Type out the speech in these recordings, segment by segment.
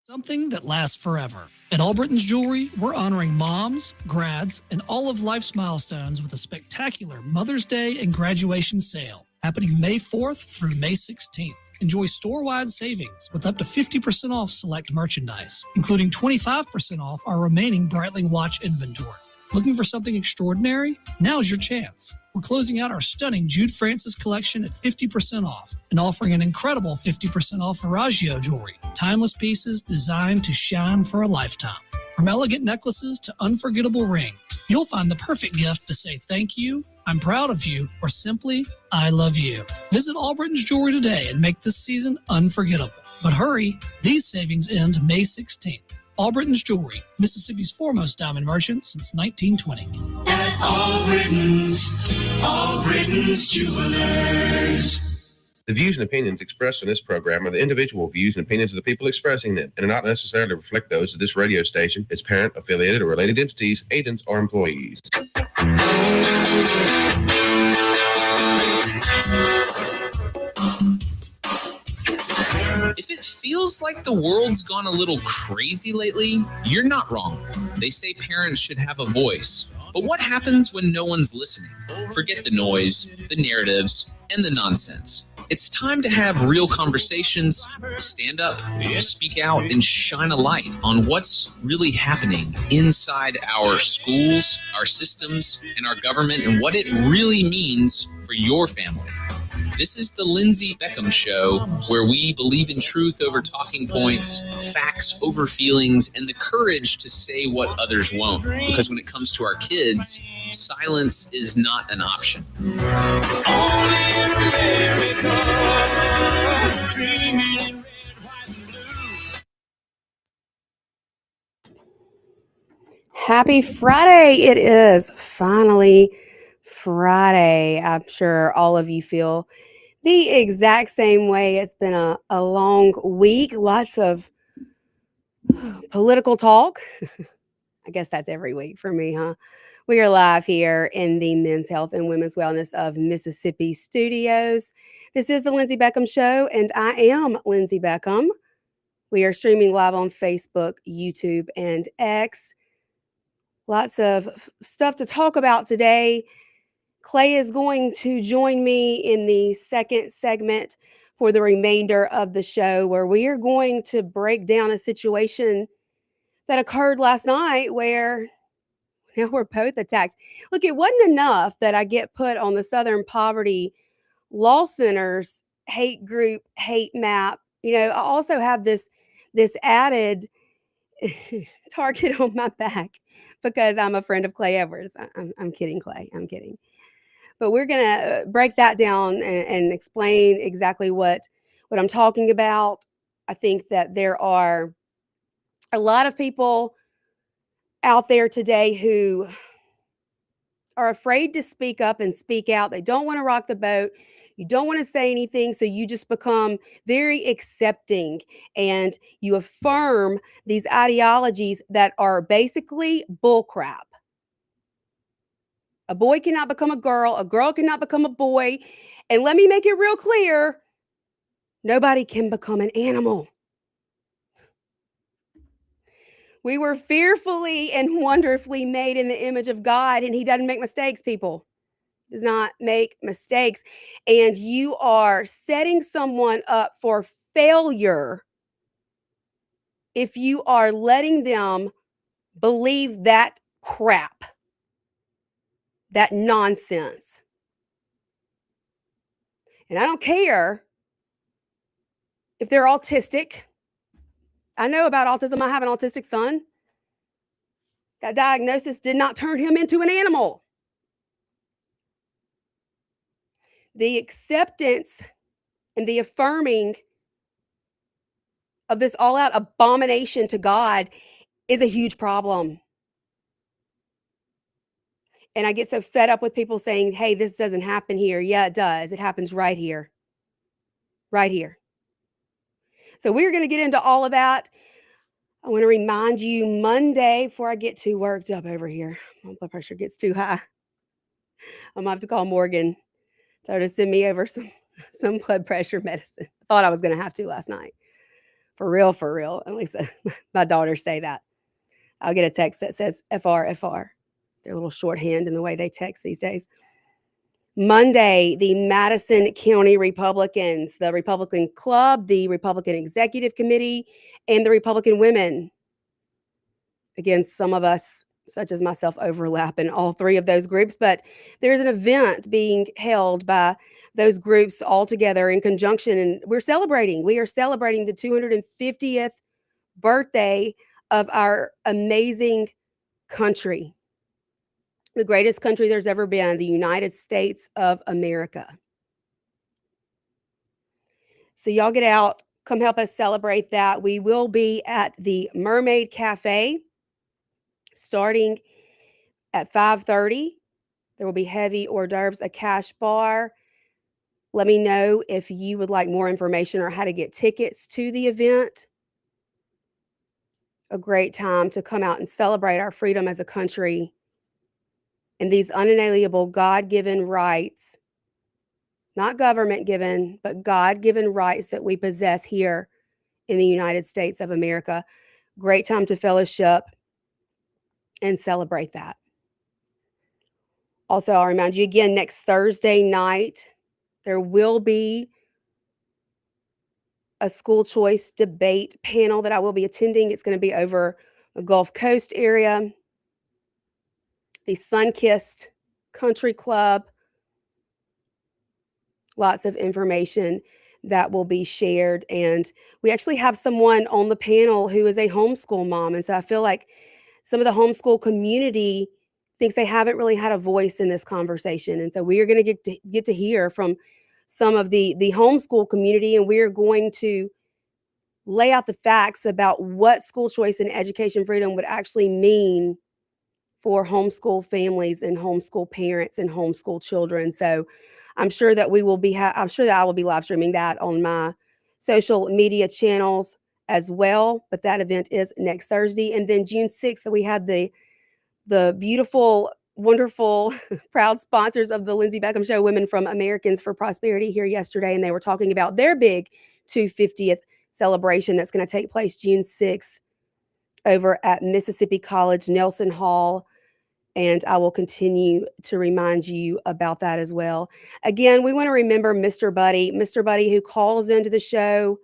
Something that lasts forever. At Allbritton's Jewelry, we're honoring moms, grads, and all of life's milestones with a spectacular Mother's Day and graduation sale happening May 4th through May 16th. Enjoy store-wide savings with up to 50% off select merchandise, including 25% off our remaining Breitling watch inventory. Looking for something extraordinary? Now's your chance. We're closing out our stunning Jude Francis collection at 50% off and offering an incredible 50% off Veragio jewelry. Timeless pieces designed to shine for a lifetime. From elegant necklaces to unforgettable rings, you'll find the perfect gift to say thank you, I'm proud of you, or simply, I love you. Visit Allbritton's Jewelry today and make this season unforgettable. But hurry, these savings end May 16th. Allbritton's Jewelry, Mississippi's foremost diamond merchant since 1920. At Allbritton's Jewelers. The views and opinions expressed in this program are the individual views and opinions of the people expressing them and do not necessarily reflect those of this radio station, its parent, affiliated, or related entities, agents, or employees. If it feels like the world's gone a little crazy lately, you're not wrong. They say parents should have a voice. But what happens when no one's listening? Forget the noise, the narratives, and the nonsense. It's time to have real conversations, stand up, speak out, and shine a light on what's really happening inside our schools, our systems, and our government, and what it really means for your family. This is the Lindsey Beckham Show, where we believe in truth over talking points, facts over feelings, and the courage to say what others won't. Because when it comes to our kids, silence is not an option. Only in America, dreaming in red, white, and blue. Happy Friday. It is finally Friday. I'm sure all of you feel the exact same way. It's been a long week, lots of political talk. I guess that's every week for me, huh? We are live here in the Men's Health and Women's Wellness of Mississippi studios. This is the Lindsey Beckham Show, and I am Lindsey Beckham. We are streaming live on Facebook, YouTube, and X. Lots of stuff to talk about today. Clay is going to join me in the second segment for the remainder of the show, where we are going to break down a situation that occurred last night where we're both attacked. Look, it wasn't enough that I get put on the Southern Poverty Law Center's hate group, hate map. I also have this added target on my back because I'm a friend of Clay Edwards. I'm kidding, Clay. I'm kidding. But we're going to break that down and explain exactly what I'm talking about. I think that there are a lot of people out there today who are afraid to speak up and speak out. They don't want to rock the boat. You don't want to say anything, so you just become very accepting and you affirm these ideologies that are basically bullcrap. A boy cannot become a girl cannot become a boy. And let me make it real clear, nobody can become an animal. We were fearfully and wonderfully made in the image of God, and he doesn't make mistakes, people. He does not make mistakes. And you are setting someone up for failure if you are letting them believe that crap. That nonsense. And I don't care if they're autistic. I know about autism. I have an autistic son. That diagnosis did not turn him into an animal. The acceptance and the affirming of this all-out abomination to God is a huge problem. And I get so fed up with people saying, hey, this doesn't happen here. Yeah, it does. It happens right here. Right here. So we're going to get into all of that. I want to remind you Monday, before I get too worked up over here, my blood pressure gets too high. I'm going to have to call Morgan. Tell her to send me over some blood pressure medicine. I thought I was going to have to last night For real, for real. At least my daughters say that. I'll get a text that says FR, FR. Their little shorthand in the way they text these days. Monday, the Madison County Republicans, the Republican Club, the Republican Executive Committee, and the Republican Women. Again, some of us, such as myself, overlap in all three of those groups, but there's an event being held by those groups all together in conjunction, and we're celebrating. We are celebrating the 250th birthday of our amazing country, the greatest country there's ever been, the United States of America. So y'all get out, come help us celebrate that. We will be at the Mermaid Cafe starting at 5:30. There will be heavy hors d'oeuvres, a cash bar. Let me know if you would like more information or how to get tickets to the event. A great time to come out and celebrate our freedom as a country and these unalienable God-given rights, not government-given, but God-given rights that we possess here in the United States of America. Great time to fellowship and celebrate that. Also, I'll remind you again, next Thursday night, there will be a school choice debate panel that I will be attending. It's going to be over the Gulf Coast area, the Sunkissed Country Club. Lots of information that will be shared. And we actually have someone on the panel who is a homeschool mom. And so I feel like some of the homeschool community thinks they haven't really had a voice in this conversation. And so we are going to get to hear from some of the homeschool community, and we are going to lay out the facts about what school choice and education freedom would actually mean for homeschool families and homeschool parents and homeschool children. So I'm sure that we will be, I'm sure that I will be live streaming that on my social media channels as well. But that event is next Thursday. And then June 6th, we had the beautiful, wonderful, proud sponsors of the Lindsey Beckham Show, Women from Americans for Prosperity, here yesterday. And they were talking about their big 250th celebration that's going to take place June 6th over at Mississippi College, Nelson Hall. And I will continue to remind you about that as well. Again, we want to remember Mr. Buddy, who calls into the show.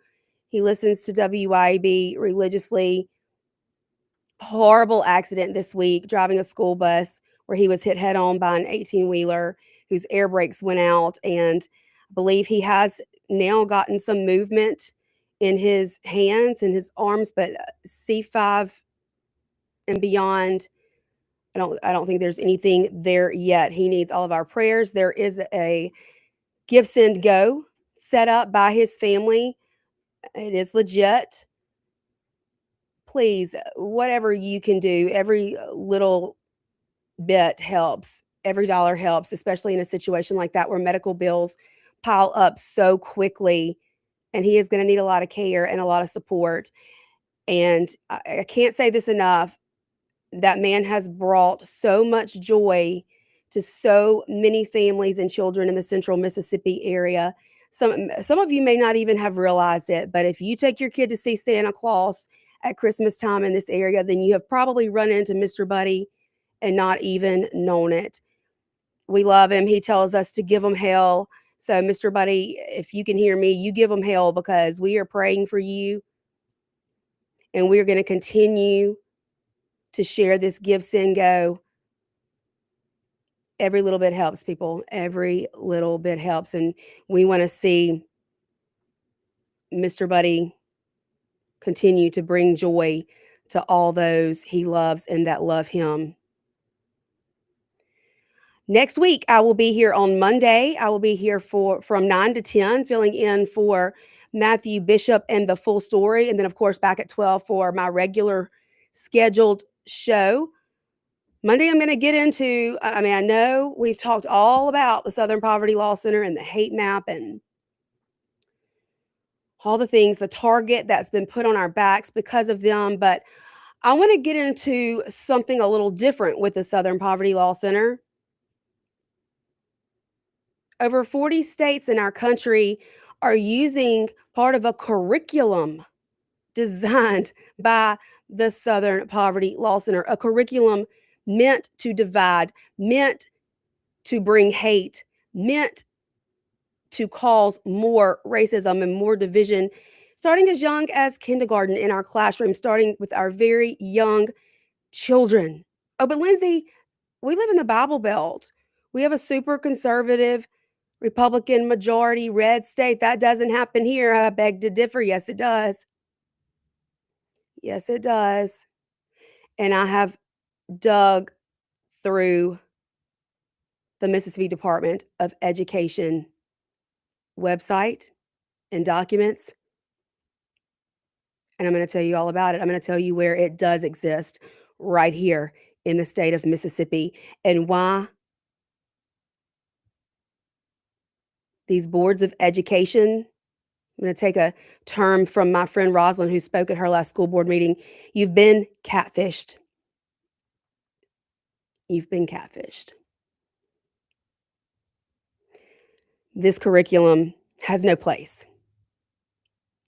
He listens to WYAB religiously. Horrible accident this week, driving a school bus where he was hit head on by an 18-wheeler whose air brakes went out. And I believe he has now gotten some movement in his hands and his arms, but C5 and beyond, I don't think there's anything there yet. He needs all of our prayers. There is a Give, Send, Go set up by his family. It is legit. Please, whatever you can do, every little bit helps. Every dollar helps, especially in a situation like that where medical bills pile up so quickly. And he is going to need a lot of care and a lot of support. And I can't say this enough. That man has brought so much joy to so many families and children in the central Mississippi area. Some of you may not even have realized it, but if you take your kid to see Santa Claus at Christmas time in this area, then you have probably run into Mr. Buddy and not even known it. We love him. He tells us to give him hell. So, Mr. Buddy, if you can hear me, you give him hell, because we are praying for you. And we're going to continue to share this Give, Send, Go. Every little bit helps, people. Every little bit helps. And we want to see Mr. Buddy continue to bring joy to all those he loves and that love him. Next week, I will be here on Monday. I will be here from 9 to 10, filling in for Matthew Bishop and the Full Story. And then, of course, back at 12 for my regular scheduled show. Monday, I'm going to get into, I know we've talked all about the Southern Poverty Law Center and the hate map and all the things, the target that's been put on our backs because of them. But I want to get into something a little different with the Southern Poverty Law Center. Over 40 states in our country are using part of a curriculum designed by the Southern Poverty Law Center, a curriculum meant to divide, meant to bring hate, meant to cause more racism and more division, starting as young as kindergarten in our classroom, starting with our very young children. Oh, but Lindsay, we live in the Bible Belt. We have a super conservative, Republican majority red state. That doesn't happen here. I beg to differ. Yes, it does. Yes, it does. And I have dug through the Mississippi Department of Education website and documents, and I'm going to tell you all about it. I'm going to tell you where it does exist right here in the state of Mississippi and why these boards of education, I'm going to take a term from my friend Rosalind, who spoke at her last school board meeting. You've been catfished. You've been catfished. This curriculum has no place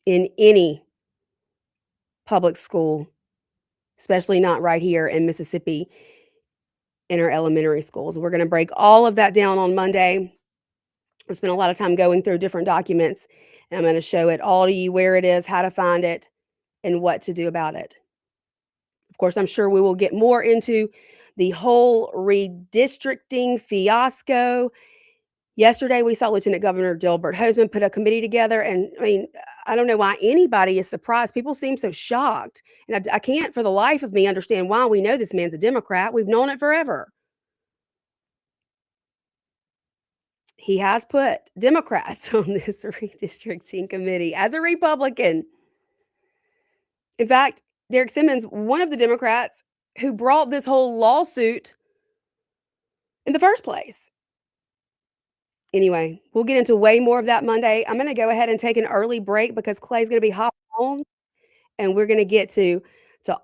in any public school, especially not right here in Mississippi in our elementary schools. We're going to break all of that down on Monday. I spent a lot of time going through different documents, and I'm going to show it all to you, where it is, how to find it, and what to do about it. Of course, I'm sure we will get more into the whole redistricting fiasco. Yesterday, we saw Lieutenant Governor Delbert Hosemann put a committee together, and I mean, I don't know why anybody is surprised. People seem so shocked, and I can't for the life of me understand why. We know this man's a Democrat. We've known it forever. He has put Democrats on this redistricting committee as a Republican. In fact, Derek Simmons, one of the Democrats who brought this whole lawsuit in the first place. Anyway, we'll get into way more of that Monday. I'm going to go ahead and take an early break because Clay's going to be hopping on, and we're going to get to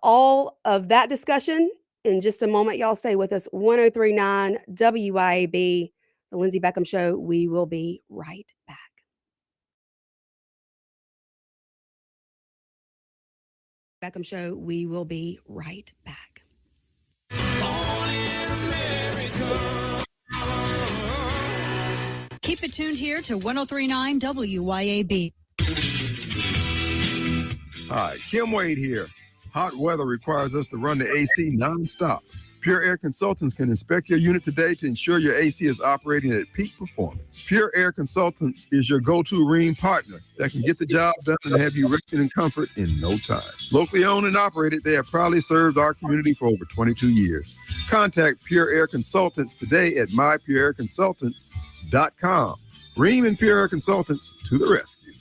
all of that discussion in just a moment. Y'all stay with us. 103.9 WYAB, the Lindsey Beckham Show. We will be right back. Beckham Show. We will be right back. Keep it tuned here to 103.9 WYAB. Hi, Kim Wade here. Hot weather requires us to run the AC nonstop. Pure Air Consultants can inspect your unit today to ensure your AC is operating at peak performance. Pure Air Consultants is your go-to ring partner that can get the job done and have you resting in comfort in no time. Locally owned and operated, they have proudly served our community for over 22 years. Contact Pure Air Consultants today at mypureairconsultants.com. Ream and Pure Air Consultants to the rescue.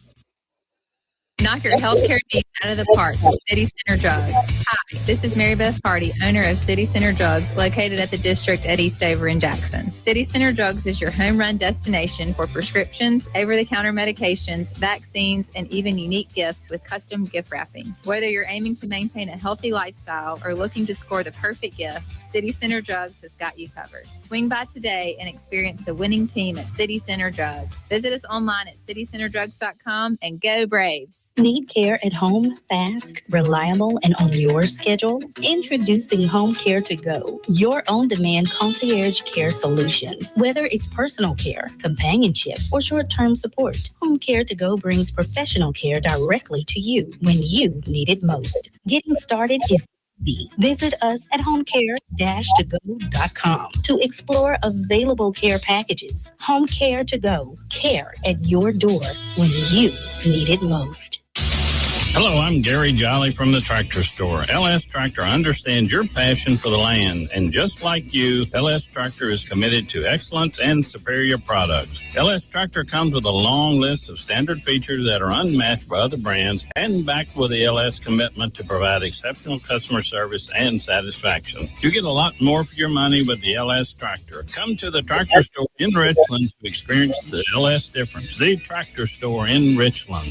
Knock your healthcare needs out of the park with City Center Drugs. Hi, this is Mary Beth Hardy, owner of City Center Drugs, located at the District at Eastover in Jackson. City Center Drugs is your home run destination for prescriptions, over-the-counter medications, vaccines, and even unique gifts with custom gift wrapping. Whether you're aiming to maintain a healthy lifestyle or looking to score the perfect gift, City Center Drugs has got you covered. Swing by today and experience the winning team at City Center Drugs. Visit us online at citycenterdrugs.com and go Braves. Need care at home, fast, reliable, and on your schedule? Introducing Home Care to Go, your on-demand concierge care solution. Whether it's personal care, companionship, or short-term support, Home Care to Go brings professional care directly to you when you need it most. Getting started is easy. Visit us at homecare-to-go.com to explore available care packages. Home Care to Go, care at your door when you need it most. Hello, I'm Gary Jolly from the Tractor Store. LS Tractor understands your passion for the land, and just like you, LS Tractor is committed to excellence and superior products. LS Tractor comes with a long list of standard features that are unmatched by other brands and backed with the LS commitment to provide exceptional customer service and satisfaction. You get a lot more for your money with the LS Tractor. Come to the Tractor Store in Richland to experience the LS difference. The Tractor Store in Richland.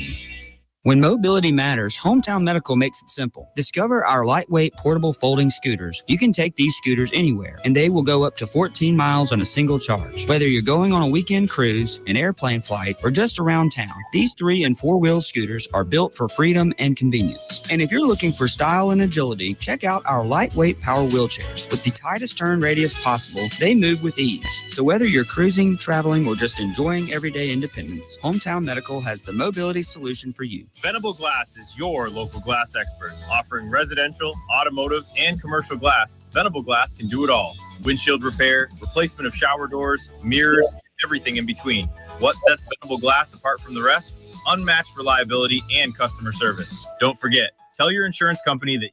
When mobility matters, Hometown Medical makes it simple. Discover our lightweight portable folding scooters. You can take these scooters anywhere, and they will go up to 14 miles on a single charge. Whether you're going on a weekend cruise, an airplane flight, or just around town, these 3- and 4-wheel scooters are built for freedom and convenience. And if you're looking for style and agility, check out our lightweight power wheelchairs. With the tightest turn radius possible, they move with ease. So whether you're cruising, traveling, or just enjoying everyday independence, Hometown Medical has the mobility solution for you. Venable Glass is your local glass expert, offering residential, automotive, and commercial glass. Venable Glass can do it all. Windshield repair, replacement of shower doors, mirrors, everything in between. What sets Venable Glass apart from the rest? Unmatched reliability and customer service. Don't forget, tell your insurance company that.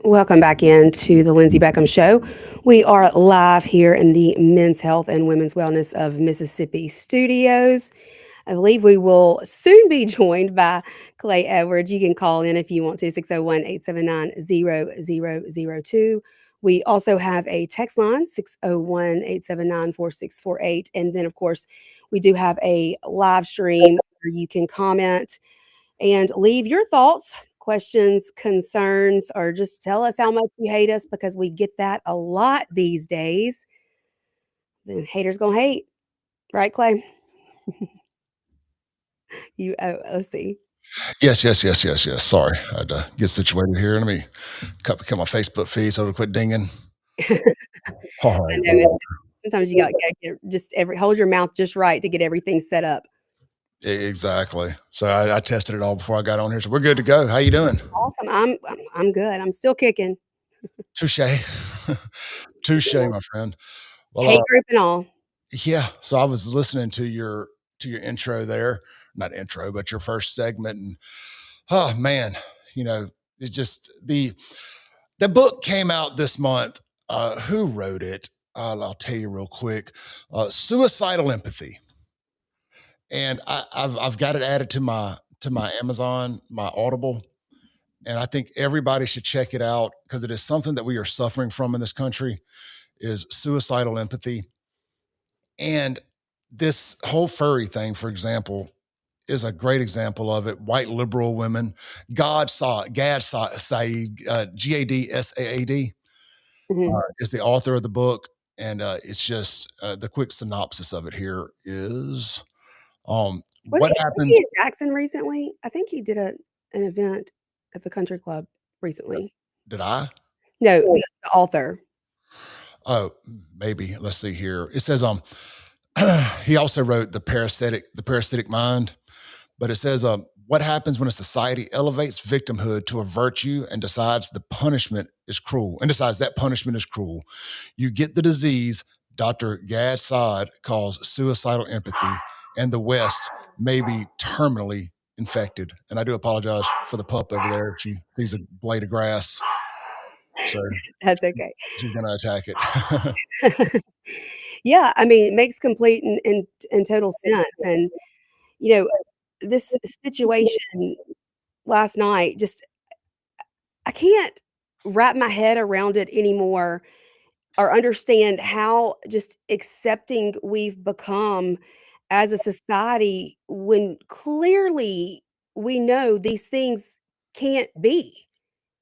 Welcome back into the Lindsey Beckham Show. We are live here in the Men's Health and Women's Wellness of Mississippi studios. I believe we will soon be joined by Clay Edwards. You can call in if you want to, 601-879-0002. We also have a text line, 601-879-4648. And then, of course, we do have a live stream where you can comment and leave your thoughts, questions, concerns, or just tell us how much you hate us, because we get that a lot these days. The haters gonna hate, right, Clay? Let's see. Yes. Sorry, I had to get situated here. Let me cut my Facebook feed so it'll quit dinging. All I right. know sometimes you got to just hold your mouth just right to get everything set up. Exactly. So I tested it all before I got on here. So we're good to go. How you doing? Awesome. I'm good. I'm still kicking. Touche. Touche, my friend. Well, Hate group and all. yeah. So I was listening to your intro there, not intro, but your first segment, and oh man, it's just the book came out this month. Who wrote it? I'll tell you real quick. Suicidal Empathy. And I've got it added to my Amazon, my Audible, and I think everybody should check it out because it is something that we are suffering from in this country, is suicidal empathy. And this whole furry thing, for example, is a great example of it. White liberal women, Gad Saad, Gadsaad, is the author of the book, and it's just the quick synopsis of it here is. What happens? Was he in Jackson recently? I think he did an event at the country club recently. Did I? No, the author. Oh, maybe. Let's see here. It says he also wrote The Parasitic Mind, but it says what happens when a society elevates victimhood to a virtue and decides that punishment is cruel. You get the disease Dr. Gad Saad calls suicidal empathy, and the West may be terminally infected. And I do apologize for the pup over there. She sees a blade of grass. So that's okay. She's going to attack it. Yeah, I mean, it makes complete and total sense. And, this situation last night, just, I can't wrap my head around it anymore or understand how just accepting we've become as a society when clearly we know these things can't be.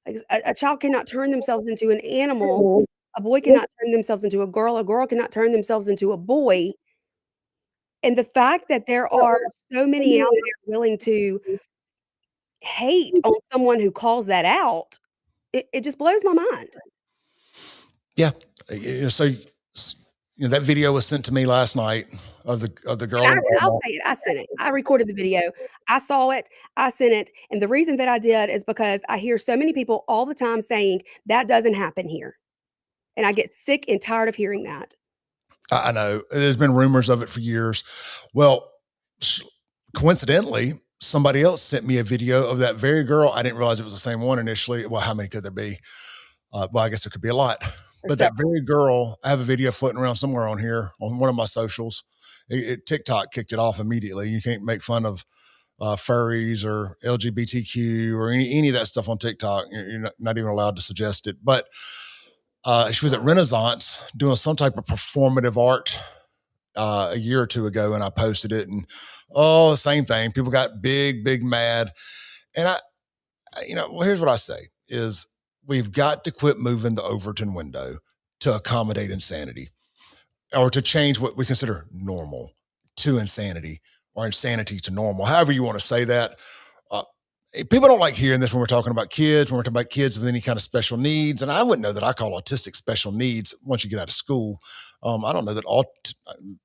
Like a child cannot turn themselves into an animal. A boy cannot turn themselves into a girl cannot turn themselves into a boy. And the fact that there are so many out there willing to hate on someone who calls that out, it just blows my mind. Yeah. So that video was sent to me last night of the girl. I'll say it. I sent it. I recorded the video. I saw it. I sent it. And the reason that I did is because I hear so many people all the time saying that doesn't happen here. And I get sick and tired of hearing that. I know. There's been rumors of it for years. Well, coincidentally, somebody else sent me a video of that very girl. I didn't realize it was the same one initially. Well, how many could there be? Well, I guess there could be a lot. But that very girl, I have a video floating around somewhere on here on one of my socials. TikTok kicked it off immediately. You can't make fun of furries or LGBTQ or any of that stuff on TikTok. You're not even allowed to suggest it. But she was at Renaissance doing some type of performative art a year or two ago, and I posted it, and same thing. People got big mad. And here's what I say is we've got to quit moving the Overton window to accommodate insanity, or to change what we consider normal to insanity, or insanity to normal, however you want to say that. People don't like hearing this when we're talking about kids, with any kind of special needs. And I wouldn't know that I call autistic special needs once you get out of school. I don't know that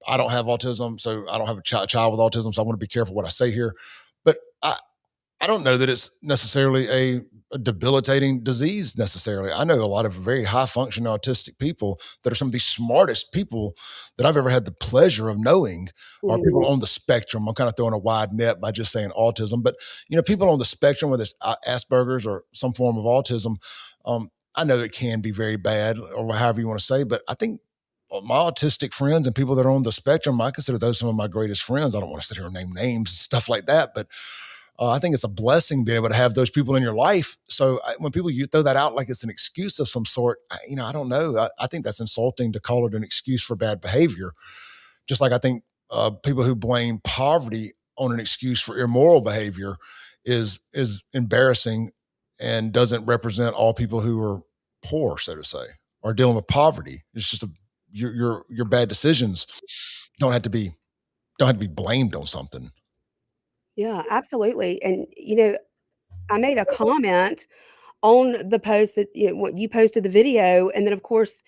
I don't have autism, so I don't have a child with autism, so I want to be careful what I say here. But I don't know that it's necessarily a debilitating disease necessarily. I know a lot of very high functioning autistic people that are some of the smartest people that I've ever had the pleasure of knowing are people on the spectrum. I'm kind of throwing a wide net by just saying autism, but people on the spectrum, whether it's Asperger's or some form of autism, I know it can be very bad, or however you want to say, but I think my autistic friends and people that are on the spectrum, I consider those some of my greatest friends. I don't want to sit here and name names and stuff like that, but I think it's a blessing being able to have those people in your life. So when you throw that out like it's an excuse of some sort, I don't know. I think that's insulting to call it an excuse for bad behavior. Just like I think people who blame poverty on an excuse for immoral behavior is embarrassing and doesn't represent all people who are poor, so to say, or dealing with poverty. It's just your bad decisions don't have to be blamed on something. Yeah, absolutely. And, I made a comment on the post that, when you posted the video. And then, of course,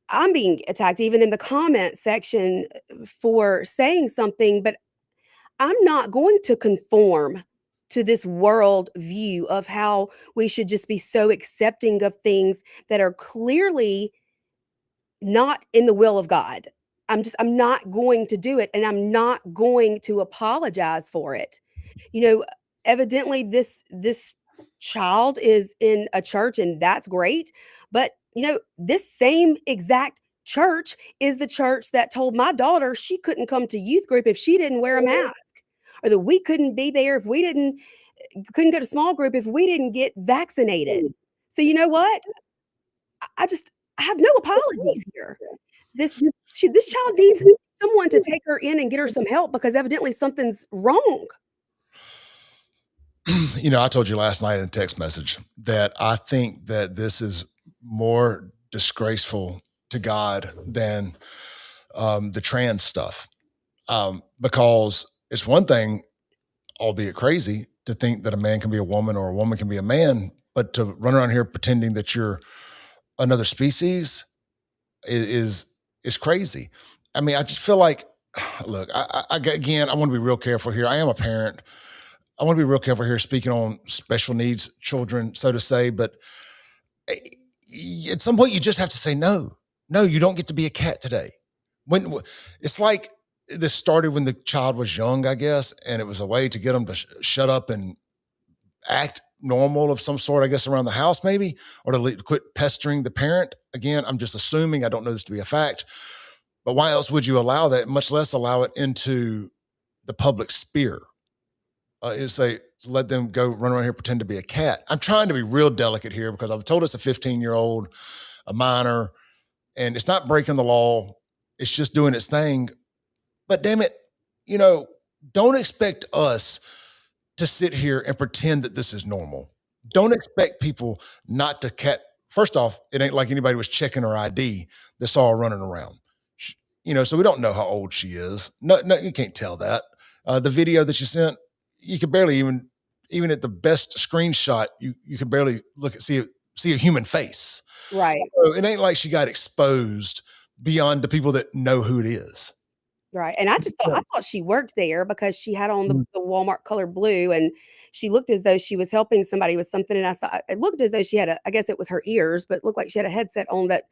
I'm being attacked even in the comment section for saying something, but I'm not going to conform to this world view of how we should just be so accepting of things that are clearly not in the will of God. I'm not going to do it, and I'm not going to apologize for it. Evidently this child is in a church, and that's great, but this same exact church is the church that told my daughter she couldn't come to youth group if she didn't wear a mask, or that we couldn't be there if we couldn't go to small group if we didn't get vaccinated. So you know what? I have no apologies here. This child needs someone to take her in and get her some help, because evidently something's wrong. I told you last night in a text message that I think that this is more disgraceful to God than the trans stuff, because it's one thing, albeit crazy, to think that a man can be a woman or a woman can be a man, but to run around here pretending that you're another species is crazy. I mean, I just feel like, look, again, I want to be real careful here. I am a parent. I want to be real careful here speaking on special needs children, so to say, but at some point you just have to say, no, you don't get to be a cat today. When it's like this started when the child was young, I guess, and it was a way to get them to shut up and act normal of some sort, I guess, around the house maybe, or to quit pestering the parent. Again, I'm just assuming, I don't know this to be a fact, but why else would you allow that, much less allow it into the public sphere? Let them go run around here, pretend to be a cat. I'm trying to be real delicate here because I've told it's a 15-year-old, a minor, and it's not breaking the law. It's just doing its thing. But damn it, don't expect us to sit here and pretend that this is normal. Don't expect people not to First off, it ain't like anybody was checking her ID that saw her running around. So we don't know how old she is. No, you can't tell that. The video that you sent, you could barely even at the best screenshot, you could barely see a human face. Right. So it ain't like she got exposed beyond the people that know who it is. Right. And I thought she worked there because she had on the Walmart color blue, and she looked as though she was helping somebody with something. And I saw it looked as though she had I guess it was her ears, but it looked like she had a headset on that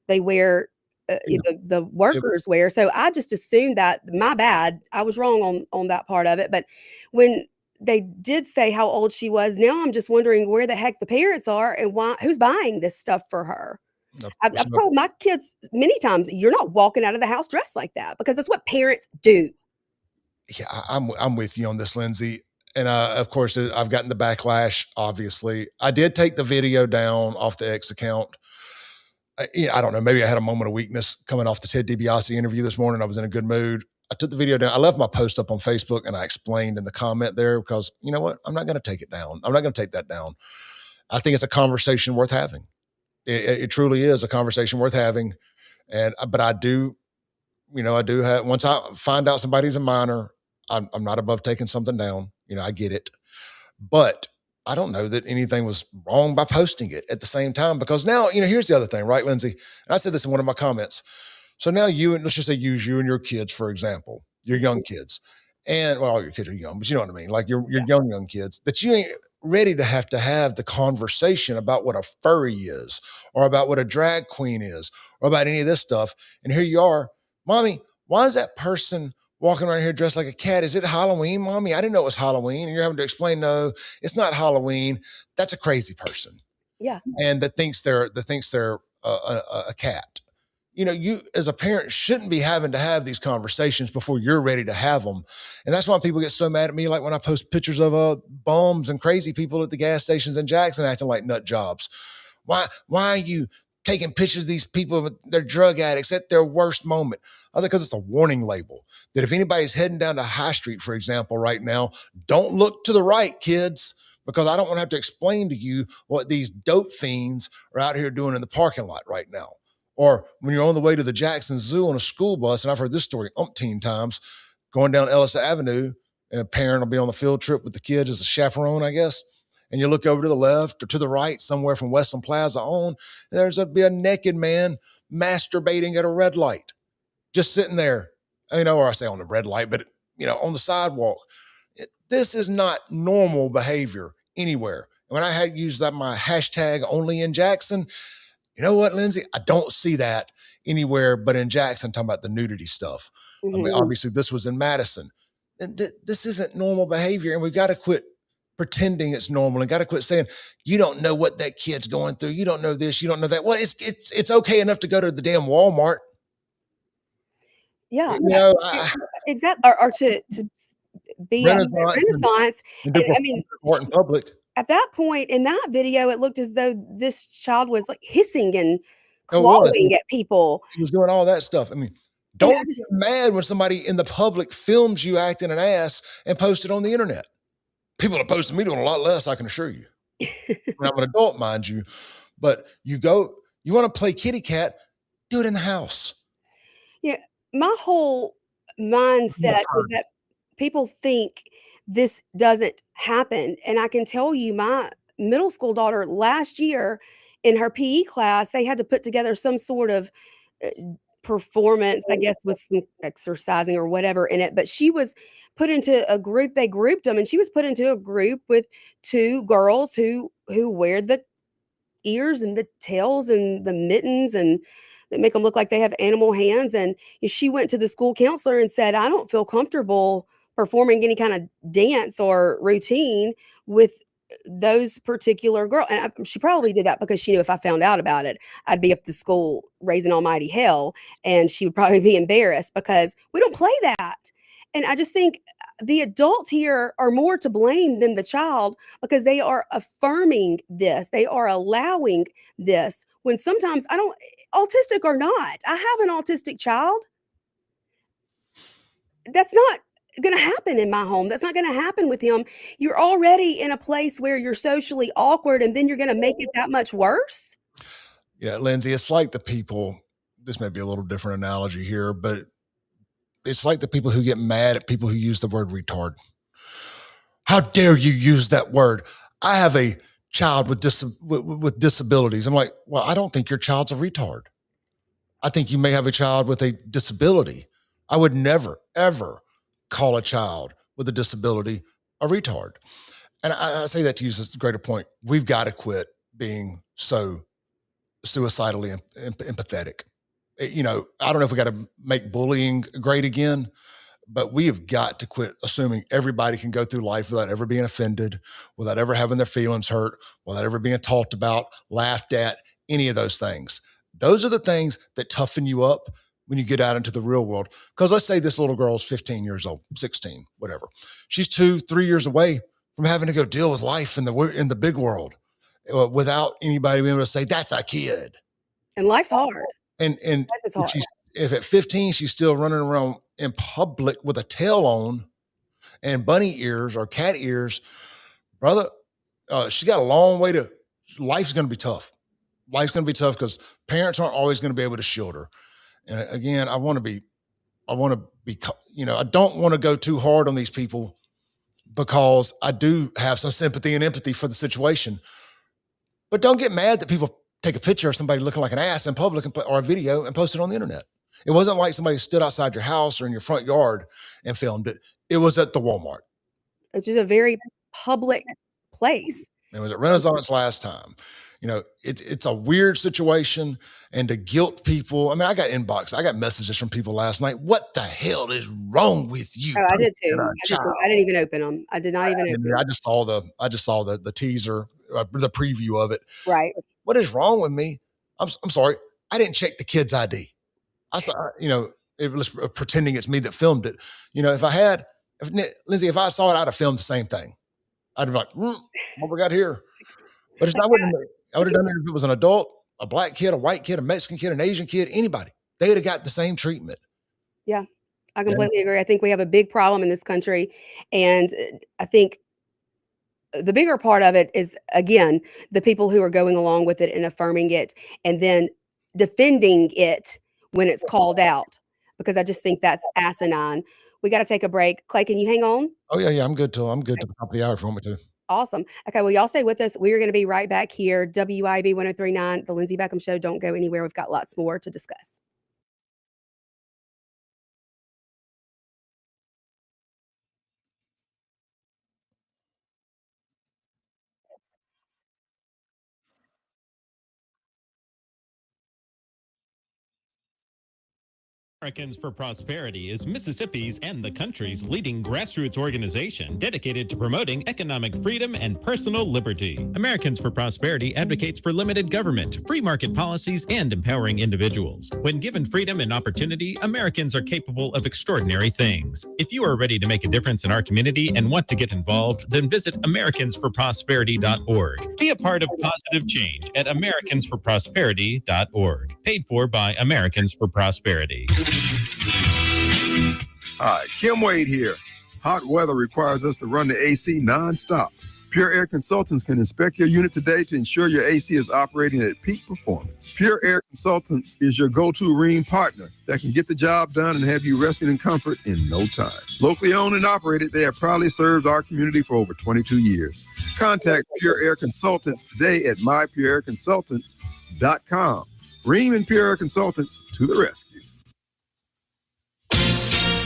they wear, the workers wear. So I just assumed that. My bad. I was wrong on that part of it. But when they did say how old she was, now I'm just wondering where the heck the parents are and who's buying this stuff for her. I've told my kids many times, you're not walking out of the house dressed like that, because that's what parents do. Yeah, I'm with you on this, Lindsay. And of course, I've gotten the backlash. Obviously, I did take the video down off the X account. I don't know. Maybe I had a moment of weakness coming off the Ted DiBiase interview this morning. I was in a good mood. I took the video down. I left my post up on Facebook, and I explained in the comment there because you know what? I'm not going to take it down. I'm not going to take that down. I think it's a conversation worth having. It truly is a conversation worth having. But I do have, once I find out somebody's a minor, I'm not above taking something down. I get it, but I don't know that anything was wrong by posting it at the same time, because now, here's the other thing, right, Lindsay? And I said this in one of my comments. So now let's just say use you and your kids, for example, your young kids, and well, all your kids are young, but you know what I mean? Like your young kids, that you ain't ready to have the conversation about what a furry is, or about what a drag queen is, or about any of this stuff. And here you are, mommy, why is that person walking around here dressed like a cat? Is it Halloween, mommy? I didn't know it was Halloween. And you're having to explain, no, it's not Halloween. That's a crazy person. Yeah. And that thinks they're a cat. You as a parent shouldn't be having to have these conversations before you're ready to have them. And that's why people get so mad at me. Like when I post pictures of bums and crazy people at the gas stations in Jackson acting like nut jobs. Why are you taking pictures of these people, they're drug addicts at their worst moment? I was like, because it's a warning label that if anybody's heading down to High Street, for example, right now, don't look to the right, kids, because I don't want to have to explain to you what these dope fiends are out here doing in the parking lot right now. Or when you're on the way to the Jackson Zoo on a school bus, and I've heard this story umpteen times, going down Ellis Avenue, and a parent will be on the field trip with the kid as a chaperone, I guess. And you look over to the left or to the right, somewhere from Westland Plaza on, and there's be a naked man masturbating at a red light, just sitting there, or I say on the red light, but on the sidewalk. This is not normal behavior anywhere. And when I had used my hashtag only in Jackson, you know what, Lindsay? I don't see that anywhere but in Jackson, talking about the nudity stuff. Mm-hmm. I mean, obviously this was in Madison. And this isn't normal behavior, and we've got to quit pretending it's normal and got to quit saying, you don't know what that kid's going through. You don't know this, you don't know that. Well, it's okay enough to go to the damn Walmart. Yeah. Exactly. Or to be at Renaissance. And I mean, in public. At that point in that video, it looked as though this child was like hissing and clawing at people. He was doing all that stuff. I mean, don't get mad when somebody in the public films you acting an ass and post it on the internet. People are posting me doing a lot less, I can assure you. I'm an adult, mind you. But you want to play kitty cat, do it in the house. Yeah. My whole mindset is that people think this doesn't happen. And I can tell you, my middle school daughter last year in her PE class, they had to put together some sort of performance, I guess, with some exercising or whatever in it. But she was put into a group, they grouped them, and she was put into a group with two girls who wear the ears and the tails and the mittens and that make them look like they have animal hands. And she went to the school counselor and said, I don't feel comfortable performing any kind of dance or routine with those particular girls. And she probably did that because she knew if I found out about it, I'd be up at the school raising almighty hell, and she would probably be embarrassed because we don't play that. And I just think the adults here are more to blame than the child, because they are affirming this. They are allowing this when sometimes autistic or not, I have an autistic child. That's not going to happen in my home. That's not going to happen with him. You're already in a place where you're socially awkward, and then you're going to make it that much worse. Yeah, Lindsay, it's like the people, this may be a little different analogy here, but it's like the people who get mad at people who use the word retard. How dare you use that word? I have a child with disabilities. I'm like, well, I don't think your child's a retard. I think you may have a child with a disability. I would never, ever call a child with a disability a retard. And I say that to use this greater point. We've got to quit being so suicidally empathetic. I don't know if we got to make bullying great again, but we have got to quit assuming everybody can go through life without ever being offended, without ever having their feelings hurt, without ever being talked about, laughed at, any of those things. Those are the things that toughen you up when you get out into the real world. Because let's say this little girl's 15 years old, 16, whatever. She's 2-3 years away from having to go deal with life in the big world without anybody being able to say, that's a kid. And life's hard. And Life is hard. if at 15, she's still running around in public with a tail on and bunny ears or cat ears, brother, she got a long way to, life's going to be tough. Life's going to be tough because parents aren't always going to be able to shield her. And again, I don't want to go too hard on these people because I do have some sympathy and empathy for the situation. But don't get mad that people take a picture of somebody looking like an ass in public or a video and post it on the internet. It wasn't like somebody stood outside your house or in your front yard and filmed it. It was at the Walmart. It's just a very public place. It was at Renaissance last time. It's a weird situation, and to guilt people. I mean, I got messages from people last night. What the hell is wrong with you? Oh, I did too. I didn't even open them. I did not even open them. I just saw the teaser, the preview of it. Right. What is wrong with me? I'm sorry. I didn't check the kid's ID. I saw, it was pretending it's me that filmed it. Lindsay, if I saw it, I'd have filmed the same thing. I'd be like, what we got here? But it's not what I would have done it if it was an adult, a black kid, a white kid, a Mexican kid, an Asian kid, anybody. They would have got the same treatment. Yeah, I completely agree. I think we have a big problem in this country. And I think the bigger part of it is, again, the people who are going along with it and affirming it and then defending it when it's called out, because I just think that's asinine. We got to take a break. Clay, can you hang on? Oh, yeah. I'm good to the top of the hour if you want me to. Awesome. Okay, well, y'all stay with us. We are going to be right back here. WIB 103.9, The Lindsey Beckham Show. Don't go anywhere. We've got lots more to discuss. Americans for Prosperity is Mississippi's and the country's leading grassroots organization dedicated to promoting economic freedom and personal liberty. Americans for Prosperity advocates for limited government, free market policies, and empowering individuals. When given freedom and opportunity, Americans are capable of extraordinary things. If you are ready to make a difference in our community and want to get involved, then visit americansforprosperity.org. Be a part of positive change at americansforprosperity.org. Paid for by Americans for Prosperity. Hi, Kim Wade here. Hot weather requires us to run the AC nonstop. Pure Air Consultants can inspect your unit today to ensure your AC is operating at peak performance. Pure Air Consultants is your go-to Rheem partner that can get the job done and have you resting in comfort in no time. Locally owned and operated, they have proudly served our community for over 22 years. Contact Pure Air Consultants today at mypureairconsultants.com. Rheem and Pure Air Consultants to the rescue.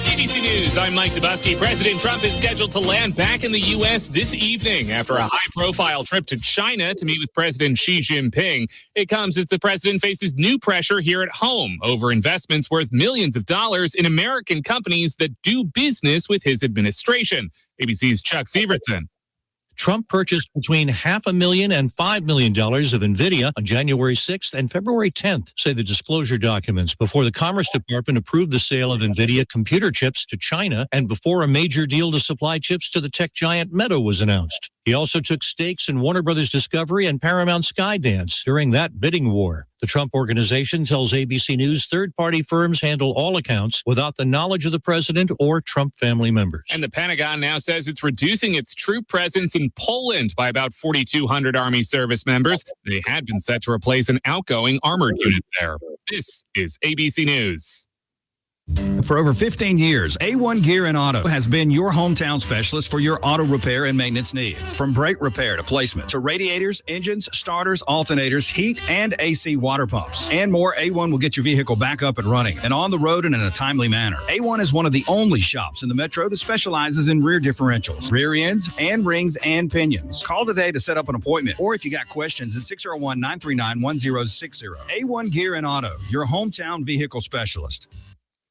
ABC News, I'm Mike Dubusky. President Trump is scheduled to land back in the U.S. this evening after a high-profile trip to China to meet with President Xi Jinping. It comes as the president faces new pressure here at home over investments worth millions of dollars in American companies that do business with his administration. ABC's Chuck Severson. Trump purchased between $500,000 and $5 million of NVIDIA on January 6th and February 10th, say the disclosure documents, before the Commerce Department approved the sale of NVIDIA computer chips to China and before a major deal to supply chips to the tech giant Meta was announced. He also took stakes in Warner Brothers Discovery and Paramount Skydance during that bidding war. The Trump Organization tells ABC News third-party firms handle all accounts without the knowledge of the president or Trump family members. And the Pentagon now says it's reducing its troop presence in Poland by about 4,200 Army service members. They had been set to replace an outgoing armored unit there. This is ABC News. For over 15 years, A1 Gear and Auto has been your hometown specialist for your auto repair and maintenance needs. From brake repair to placement to radiators, engines, starters, alternators, heat, and AC water pumps. And more, A1 will get your vehicle back up and running and on the road and in a timely manner. A1 is one of the only shops in the metro that specializes in rear differentials, rear ends, and rings and pinions. Call today to set up an appointment, or if you got questions, at 601-939-1060. A1 Gear and Auto, your hometown vehicle specialist.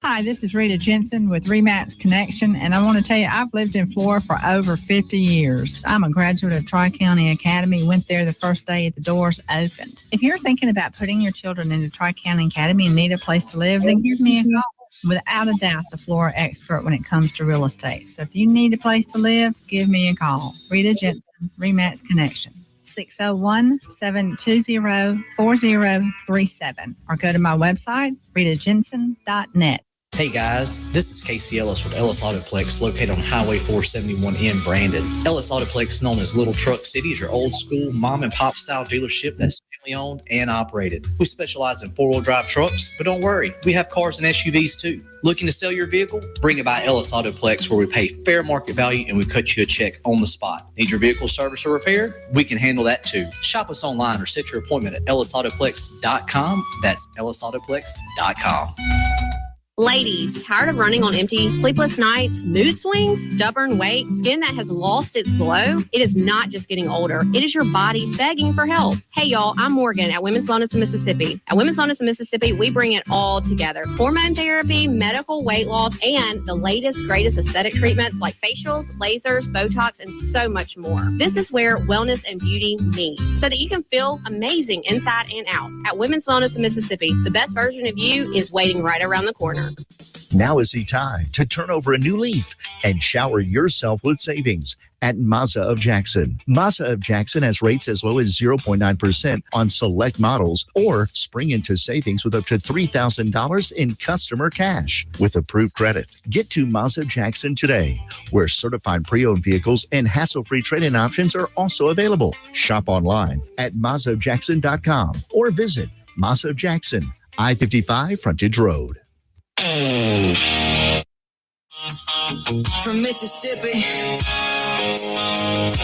Hi, this is Rita Jensen with Remax Connection, and I want to tell you, I've lived in Florida for over 50 years. I'm a graduate of Tri-County Academy, went there the first day the doors opened. If you're thinking about putting your children into Tri-County Academy and need a place to live, then give me a call. Without a doubt, the Florida expert when it comes to real estate. So if you need a place to live, give me a call. Rita Jensen, Remax Connection. 601-720-4037 or go to my website, ritajensen.net. Hey guys, this is Casey Ellis with Ellis Autoplex located on Highway 471 in Brandon. Ellis Autoplex, known as Little Truck City, is your old school mom and pop style dealership that's family owned and operated. We specialize in 4-wheel drive trucks, but don't worry, we have cars and SUVs too. Looking to sell your vehicle? Bring it by Ellis Autoplex, where we pay fair market value and we cut you a check on the spot. Need your vehicle service or repaired? We can handle that too. Shop us online or set your appointment at ellisautoplex.com. That's ellisautoplex.com. Ladies, tired of running on empty, sleepless nights, mood swings, stubborn weight, skin that has lost its glow? It is not just getting older. It is your body begging for help. Hey, y'all, I'm Morgan at Women's Wellness in Mississippi. At Women's Wellness in Mississippi, we bring it all together. Hormone therapy, medical weight loss, and the latest, greatest aesthetic treatments like facials, lasers, Botox, and so much more. This is where wellness and beauty meet so that you can feel amazing inside and out. At Women's Wellness in Mississippi, the best version of you is waiting right around the corner. Now is the time to turn over a new leaf and shower yourself with savings at Mazda of Jackson. Mazda of Jackson has rates as low as 0.9% on select models, or spring into savings with up to $3,000 in customer cash with approved credit. Get to Mazda Jackson today, where certified pre-owned vehicles and hassle-free trade-in options are also available. Shop online at MazdaJackson.com or visit Mazda of Jackson, I-55 Frontage Road. From Mississippi,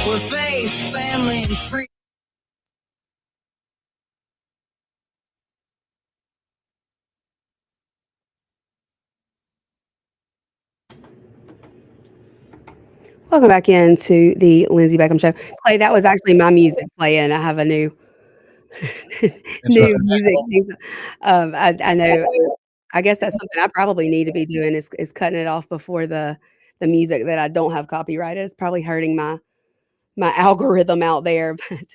where faith, family, and freedom. Welcome back into the Lindsey Beckham Show. Clay, that was actually my music playing. I have a new new music. I know. I guess that's something I probably need to be doing is cutting it off before the music that I don't have copyrighted. It's probably hurting my algorithm out there. But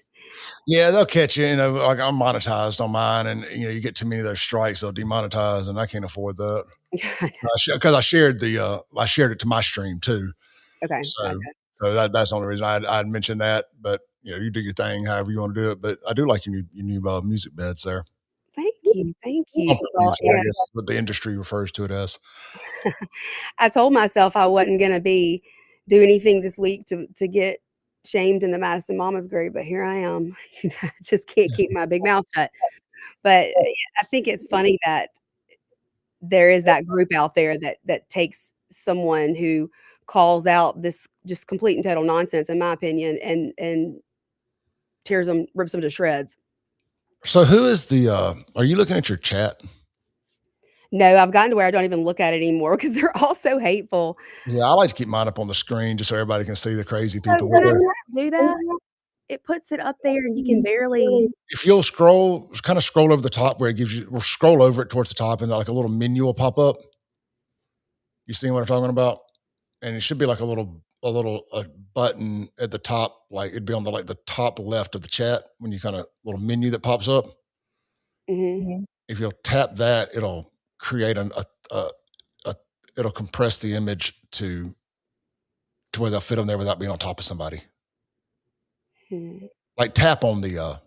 Yeah, they'll catch you. You know, like I'm monetized on mine, and you get too many of those strikes, they'll demonetize, and I can't afford that. Because I shared it to my stream too. okay, So, gotcha. so that's the only reason I'd mention that. But you do your thing, however you want to do it. But I do like your new music beds there. Thank you. Well, Music, I yeah, guess is what the industry refers to it as. I told myself I wasn't going to do anything this week to get shamed in the Madison Mamas group, but here I am. I just can't keep my big mouth shut. But I think it's funny that there is that group out there that takes someone who calls out this just complete and total nonsense, in my opinion, and rips them to shreds. So who is are you looking at your chat? No, I've gotten to where I don't even look at it anymore because they're all so hateful. Yeah, I like to keep mine up on the screen just so everybody can see the crazy So people. when I do that, it puts it up there and you can barely. If you'll scroll over the top where it gives you, or scroll over it towards the top, and like a little menu will pop up. You see what I'm talking about? And it should be like a little button at the top, like it'd be on the top left of the chat when you little menu that pops up. Mm-hmm. If you'll tap that, it'll create it'll compress the image to where they'll fit on there without being on top of somebody. Hmm. Like tap on the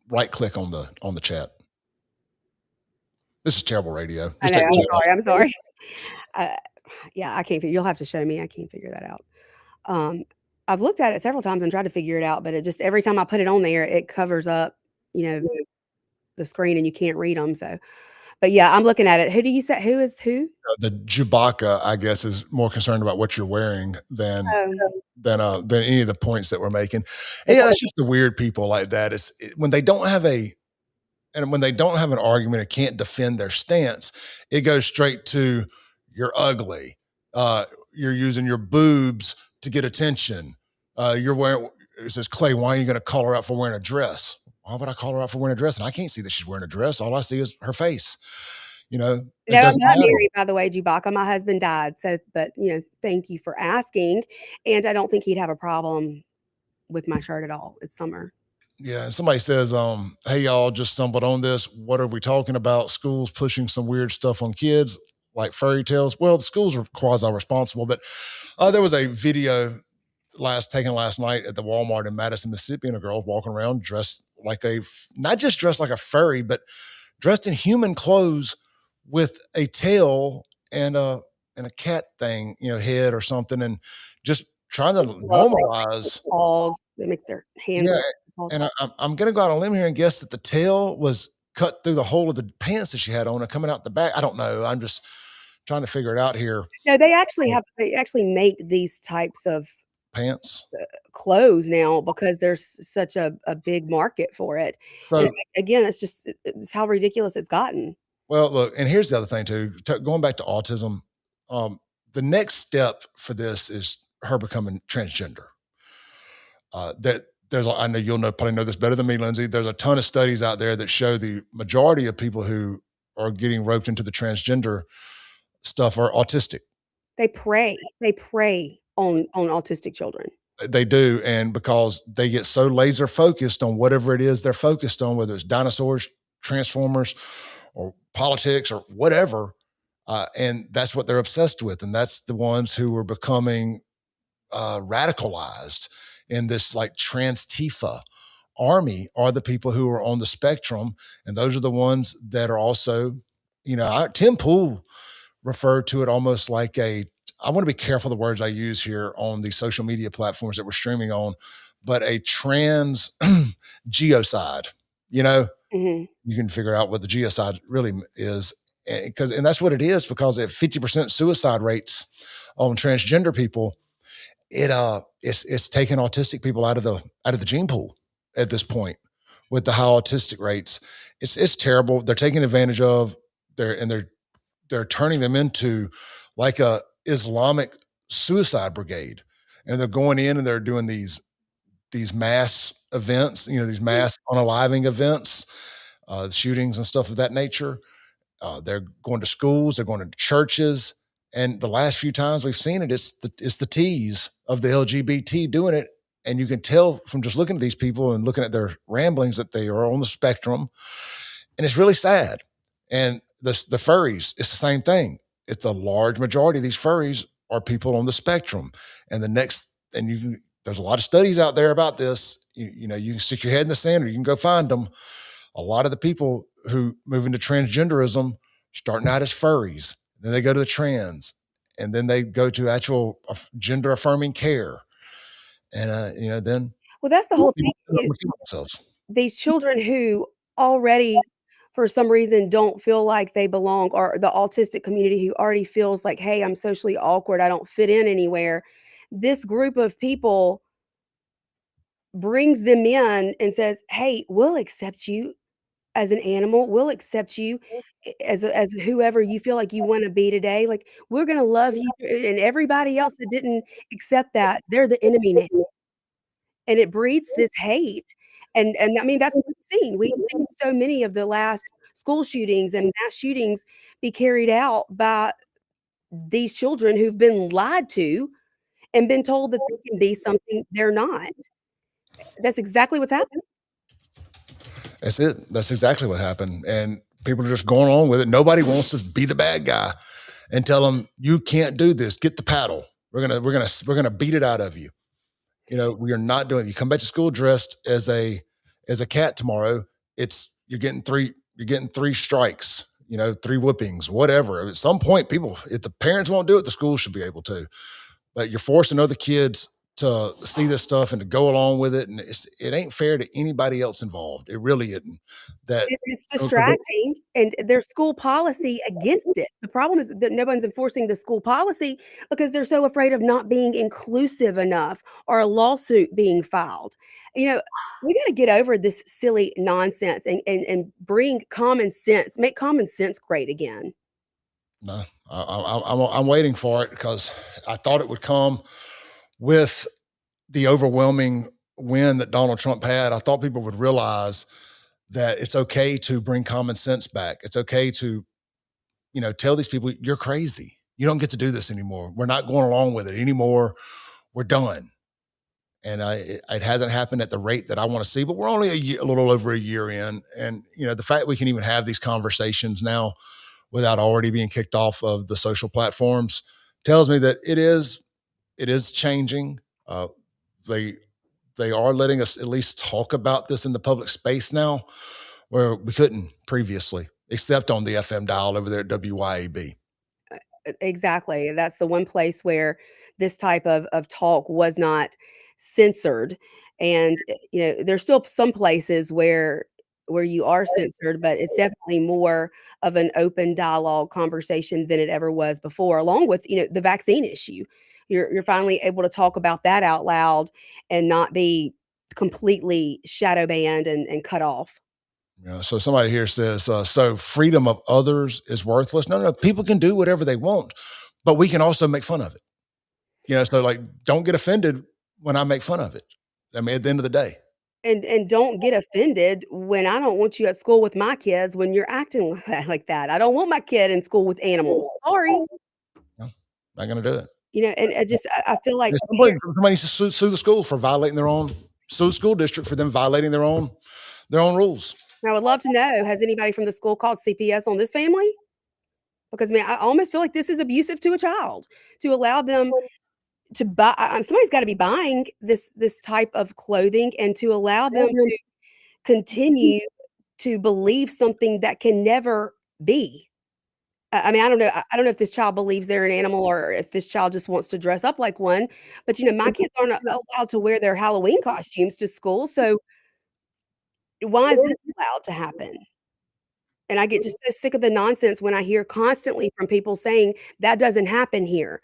right click on the chat. This is terrible radio. I know, I'm sorry. Yeah, I can't. You'll have to show me. I can't figure that out. I've looked at it several times and tried to figure it out, but it just every time I put it on there, it covers up, the screen and you can't read them. So, but yeah, I'm looking at it. Who do you say? Who is who? The Chewbacca, I guess, is more concerned about what you're wearing than any of the points that we're making. And yeah, that's just the weird people like that. When they don't have an argument or can't defend their stance, it goes straight to you're ugly. You're using your boobs to get attention. It says, Clay, why are you going to call her out for wearing a dress? Why would I call her out for wearing a dress? And I can't see that she's wearing a dress. All I see is her face. You know, No, it I'm doesn't not matter. married, by the way, Chewbacca. My husband died, so but, thank you for asking, and I don't think he'd have a problem with my shirt at all. It's summer. Yeah, and somebody says, "Hey, y'all, just stumbled on this. What are we talking about? Schools pushing some weird stuff on kids, like fairy tales." Well, the schools are quasi-responsible, but there was a video taken last night at the Walmart in Madison, Mississippi, and a girl walking around dressed like not just dressed like a furry, but dressed in human clothes with a tail and a cat thing, head or something, and just trying to Well, normalize. paws, they make their hands Yeah, look paws. and I'm gonna go out on a limb here and guess that the tail was cut through the hole of the pants that she had on and coming out the back. I don't know. I'm just trying to figure it out here. No, they actually make these types of Pants. clothes now because there's such a big market for it. And So, again, it's how ridiculous it's gotten. well, look, and here's the other thing too. Going back to autism, the next step for this is her becoming transgender. I know probably know this better than me, Lindsay. There's a ton of studies out there that show the majority of people who are getting roped into the transgender stuff are autistic. They prey on autistic children. They do, and because they get so laser focused on whatever it is they're focused on, whether it's dinosaurs, transformers, or politics or whatever, and that's what they're obsessed with, and that's the ones who are becoming radicalized in this like trans Tifa army are the people who are on the spectrum, and those are the ones that are also, Tim Pool referred to it almost like I want to be careful the words I use here on the social media platforms that we're streaming on, but a trans geocide, Mhm. you can figure out what the geocide really is. And that's what it is, because at 50% suicide rates on transgender people, it's taking autistic people out of the gene pool at this point with the high autistic rates. It's terrible. They're taking advantage of they're turning them into like a Islamic suicide brigade, and they're going in and they're doing these mass events, these mass unaliving events, shootings and stuff of that nature. They're going to schools, they're going to churches, and the last few times we've seen it, it's the T's of the LGBT doing it, and you can tell from just looking at these people and looking at their ramblings that they are on the spectrum, and it's really sad. And the furries, it's the same thing. It's a large majority of these furries are people on the spectrum, and there's a lot of studies out there about this. You can stick your head in the sand, or you can go find them. A lot of the people who move into transgenderism starting out as furries, then they go to the trans, and then they go to actual gender affirming care, and then Well, that's the whole thing is themselves. these children who already, for some reason, don't feel like they belong, or the autistic community who already feels like, hey, I'm socially awkward, I don't fit in anywhere. This group of people brings them in and says, hey, we'll accept you as an animal. We'll accept you as whoever you feel like you want to be today. Like, we're going to love you. And everybody else that didn't accept that, they're the enemy now. And it breeds this hate. And I mean, that's what we've seen. We have seen so many of the last school shootings and mass shootings be carried out by these children who've been lied to and been told that they can be something they're not. That's exactly what's happening. That's it. That's exactly what happened. And people are just going along with it. Nobody wants to be the bad guy and tell them, you can't do this. Get the paddle. We're gonna beat it out of you. We are not doing it. You come back to school dressed as a cat tomorrow. You're getting three strikes, 3 whippings, whatever. At some point, if the parents won't do it, the school should be able to. But you're forcing other kids to see this stuff and to go along with it, and it ain't fair to anybody else involved. It really isn't. It's distracting, and there's school policy against it. The problem is that no one's enforcing the school policy because they're so afraid of not being inclusive enough or a lawsuit being filed. We got to get over this silly nonsense and bring common sense, make common sense great again. No, I'm waiting for it, because I thought it would come with the overwhelming win that Donald Trump had. I thought people would realize that it's okay to bring common sense back. It's okay to tell these people you're crazy. You don't get to do this anymore. We're not going along with it anymore. We're done. And it hasn't happened at the rate that I want to see, but we're only a little over a year in. And, the fact we can even have these conversations now without already being kicked off of the social platforms tells me that it is changing. They are letting us at least talk about this in the public space now, where we couldn't previously, except on the FM dial over there at WYAB. Exactly. That's the one place where this type of talk was not censored. And there's still some places where you are censored, but it's definitely more of an open dialogue conversation than it ever was before, along with, the vaccine issue. You're finally able to talk about that out loud and not be completely shadow banned and cut off. So somebody here says, so freedom of others is worthless. No, people can do whatever they want, but we can also make fun of it. So like, don't get offended when I make fun of it. I mean, at the end of the day. And don't get offended when I don't want you at school with my kids when you're acting like that. I don't want my kid in school with animals. Sorry. No, not going to do it. And I feel like somebody needs to sue the school for violating sue the school district for them violating their own rules. I would love to know, has anybody from the school called CPS on this family? Because, I almost feel like this is abusive to a child to allow them to buy. Somebody's got to be buying this type of clothing and to allow them to continue to believe something that can never be. I don't know. I don't know if this child believes they're an animal or if this child just wants to dress up like one. But, my kids aren't allowed to wear their Halloween costumes to school. So why is this allowed to happen? And I get just so sick of the nonsense when I hear constantly from people saying that doesn't happen here.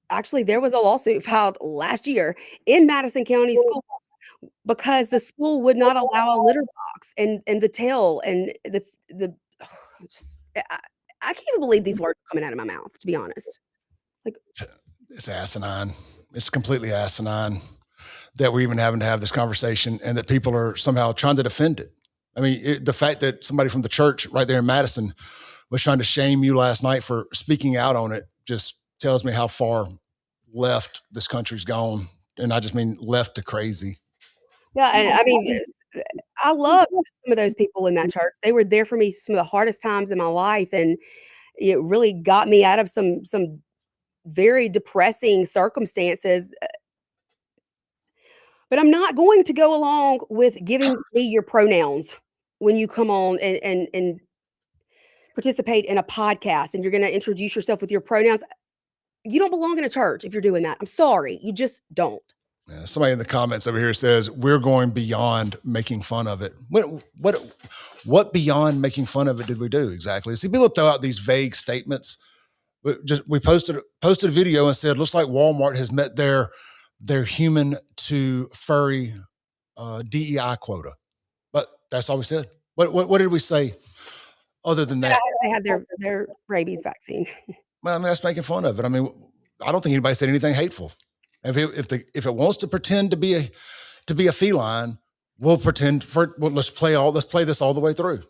Actually, there was a lawsuit filed last year in Madison County Schools because the school would not allow a litter box and the tail and the just, I can't even believe these words are coming out of my mouth, to be honest. Like, it's asinine. It's completely asinine that we're even having to have this conversation and that people are somehow trying to defend it. I mean, the fact that somebody from the church right there in Madison was trying to shame you last night for speaking out on it just tells me how far left this country's gone. And I just mean left to crazy. Yeah, and I love some of those people in that church. They were there for me some of the hardest times in my life, and it really got me out of some very depressing circumstances. But I'm not going to go along with giving me your pronouns when you come on and participate in a podcast and you're going to introduce yourself with your pronouns. You don't belong in a church if you're doing that. I'm sorry. You just don't. Yeah, somebody in the comments over here says we're going beyond making fun of it. What beyond making fun of it did we do exactly? See, people throw out these vague statements. We posted a video and said looks like Walmart has met their human to furry DEI quota, but that's all we said. What did we say other than that? They have their rabies vaccine. Well, I mean, that's making fun of it. I mean, I don't think anybody said anything hateful. If it wants to pretend to be a feline, we'll pretend let's play this all the way through.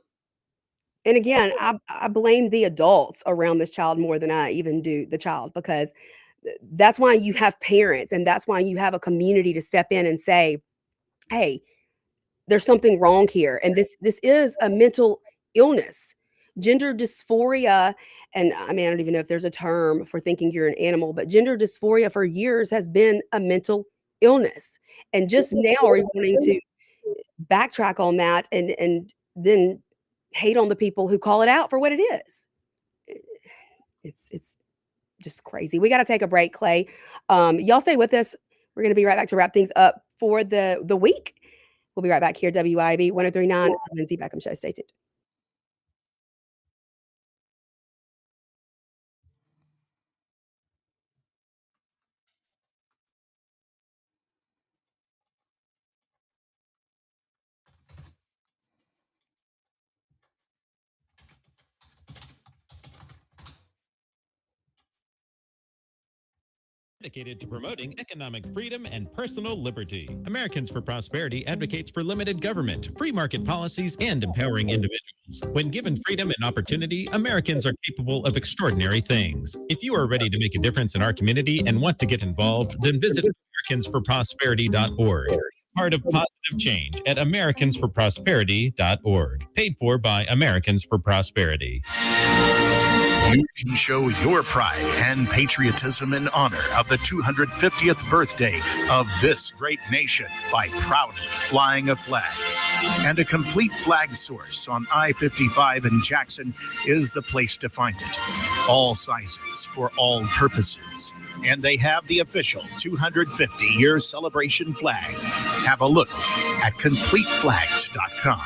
And again, I blame the adults around this child more than I even do the child, because that's why you have parents and that's why you have a community to step in and say, hey, there's something wrong here. And this is a mental illness. Gender dysphoria, and I don't even know if there's a term for thinking you're an animal, but gender dysphoria for years has been a mental illness. And just now are you wanting to backtrack on that and then hate on the people who call it out for what it is. It's just crazy. We got to take a break, Clay. Y'all stay with us. We're going to be right back to wrap things up for the week. We'll be right back here, WIB 1039, Lindsey Beckham Show. Stay tuned. dedicated to promoting economic freedom and personal liberty. Americans for Prosperity advocates for limited government, free market policies, and empowering individuals. When given freedom and opportunity, Americans are capable of extraordinary things. If you are ready to make a difference in our community and want to get involved, then visit AmericansForProsperity.org. Part of positive change at AmericansForProsperity.org. Paid for by Americans for Prosperity. You can show your pride and patriotism in honor of the 250th birthday of this great nation by proudly flying a flag. And a complete flag source on I-55 in Jackson is the place to find it. All sizes for all purposes. And they have the official 250-year celebration flag. Have a look at CompleteFlags.com.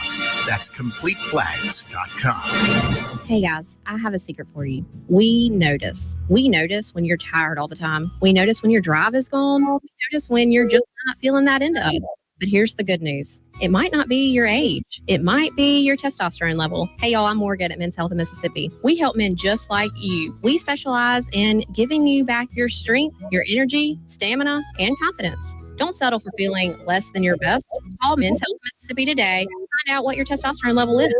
That's CompleteFlags.com. Hey guys, I have a secret for you. We notice. We notice when you're tired all the time. We notice when your drive is gone. We notice when you're just not feeling that into us. But here's the good news. It might not be your age. It might be your testosterone level. Hey, y'all, I'm Morgan at Men's Health in Mississippi. We help men just like you. We specialize in giving you back your strength, your energy, stamina, and confidence. Don't settle for feeling less than your best. Call Men's Health Mississippi today and find out what your testosterone level is.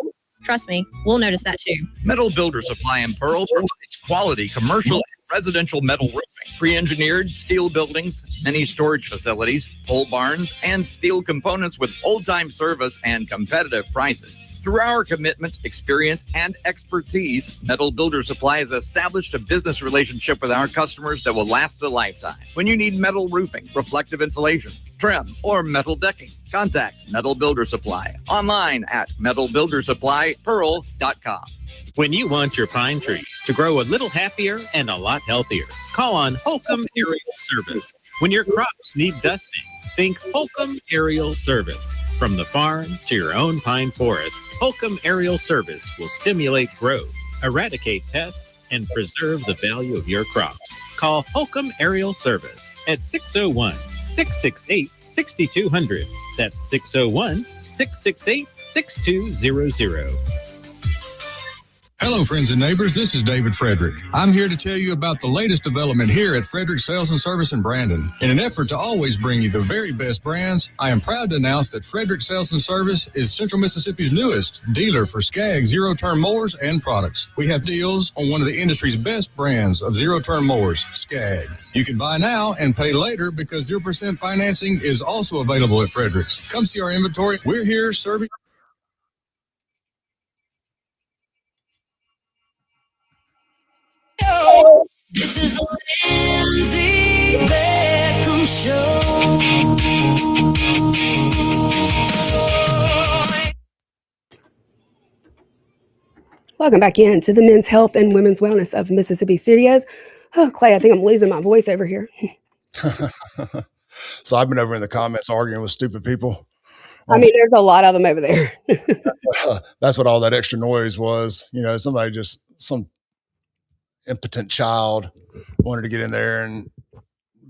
Trust me, we'll notice that too. Metal Builder Supply in Pearl provides quality commercial and residential metal roofing, pre-engineered steel buildings, many storage facilities, pole barns, and steel components with old-time service and competitive prices. Through our commitment, experience, and expertise, Metal Builder Supply has established a business relationship with our customers that will last a lifetime. When you need metal roofing, reflective insulation, trim, or metal decking, contact Metal Builder Supply online at metalbuildersupplypearl.com. When you want your pine trees to grow a little happier and a lot healthier, call on Holcomb Aerial Service. When your crops need dusting, think Holcomb Aerial Service. From the farm to your own pine forest, Holcomb Aerial Service will stimulate growth, eradicate pests, and preserve the value of your crops. Call Holcomb Aerial Service at 601-668-6200. That's 601-668-6200. Hello, friends and neighbors. This is David Frederick. I'm here to tell you about the latest development here at Frederick Sales and Service in Brandon. In an effort to always bring you the very best brands, I am proud to announce that Frederick Sales and Service is Central Mississippi's newest dealer for Skag zero-turn mowers and products. We have deals on one of the industry's best brands of zero-turn mowers, Skag. You can buy now and pay later because 0% financing is also available at Frederick's. Come see our inventory. We're here serving. This is the Lindsey Beckham Show. Welcome back into the Men's Health and Women's Wellness of Mississippi Studios. Oh, Clay, I think I'm losing my voice over here. So I've been over in the comments arguing with stupid people. I mean, there's a lot of them over there. That's what all that extra noise was. You know, somebody just, some impotent child wanted to get in there and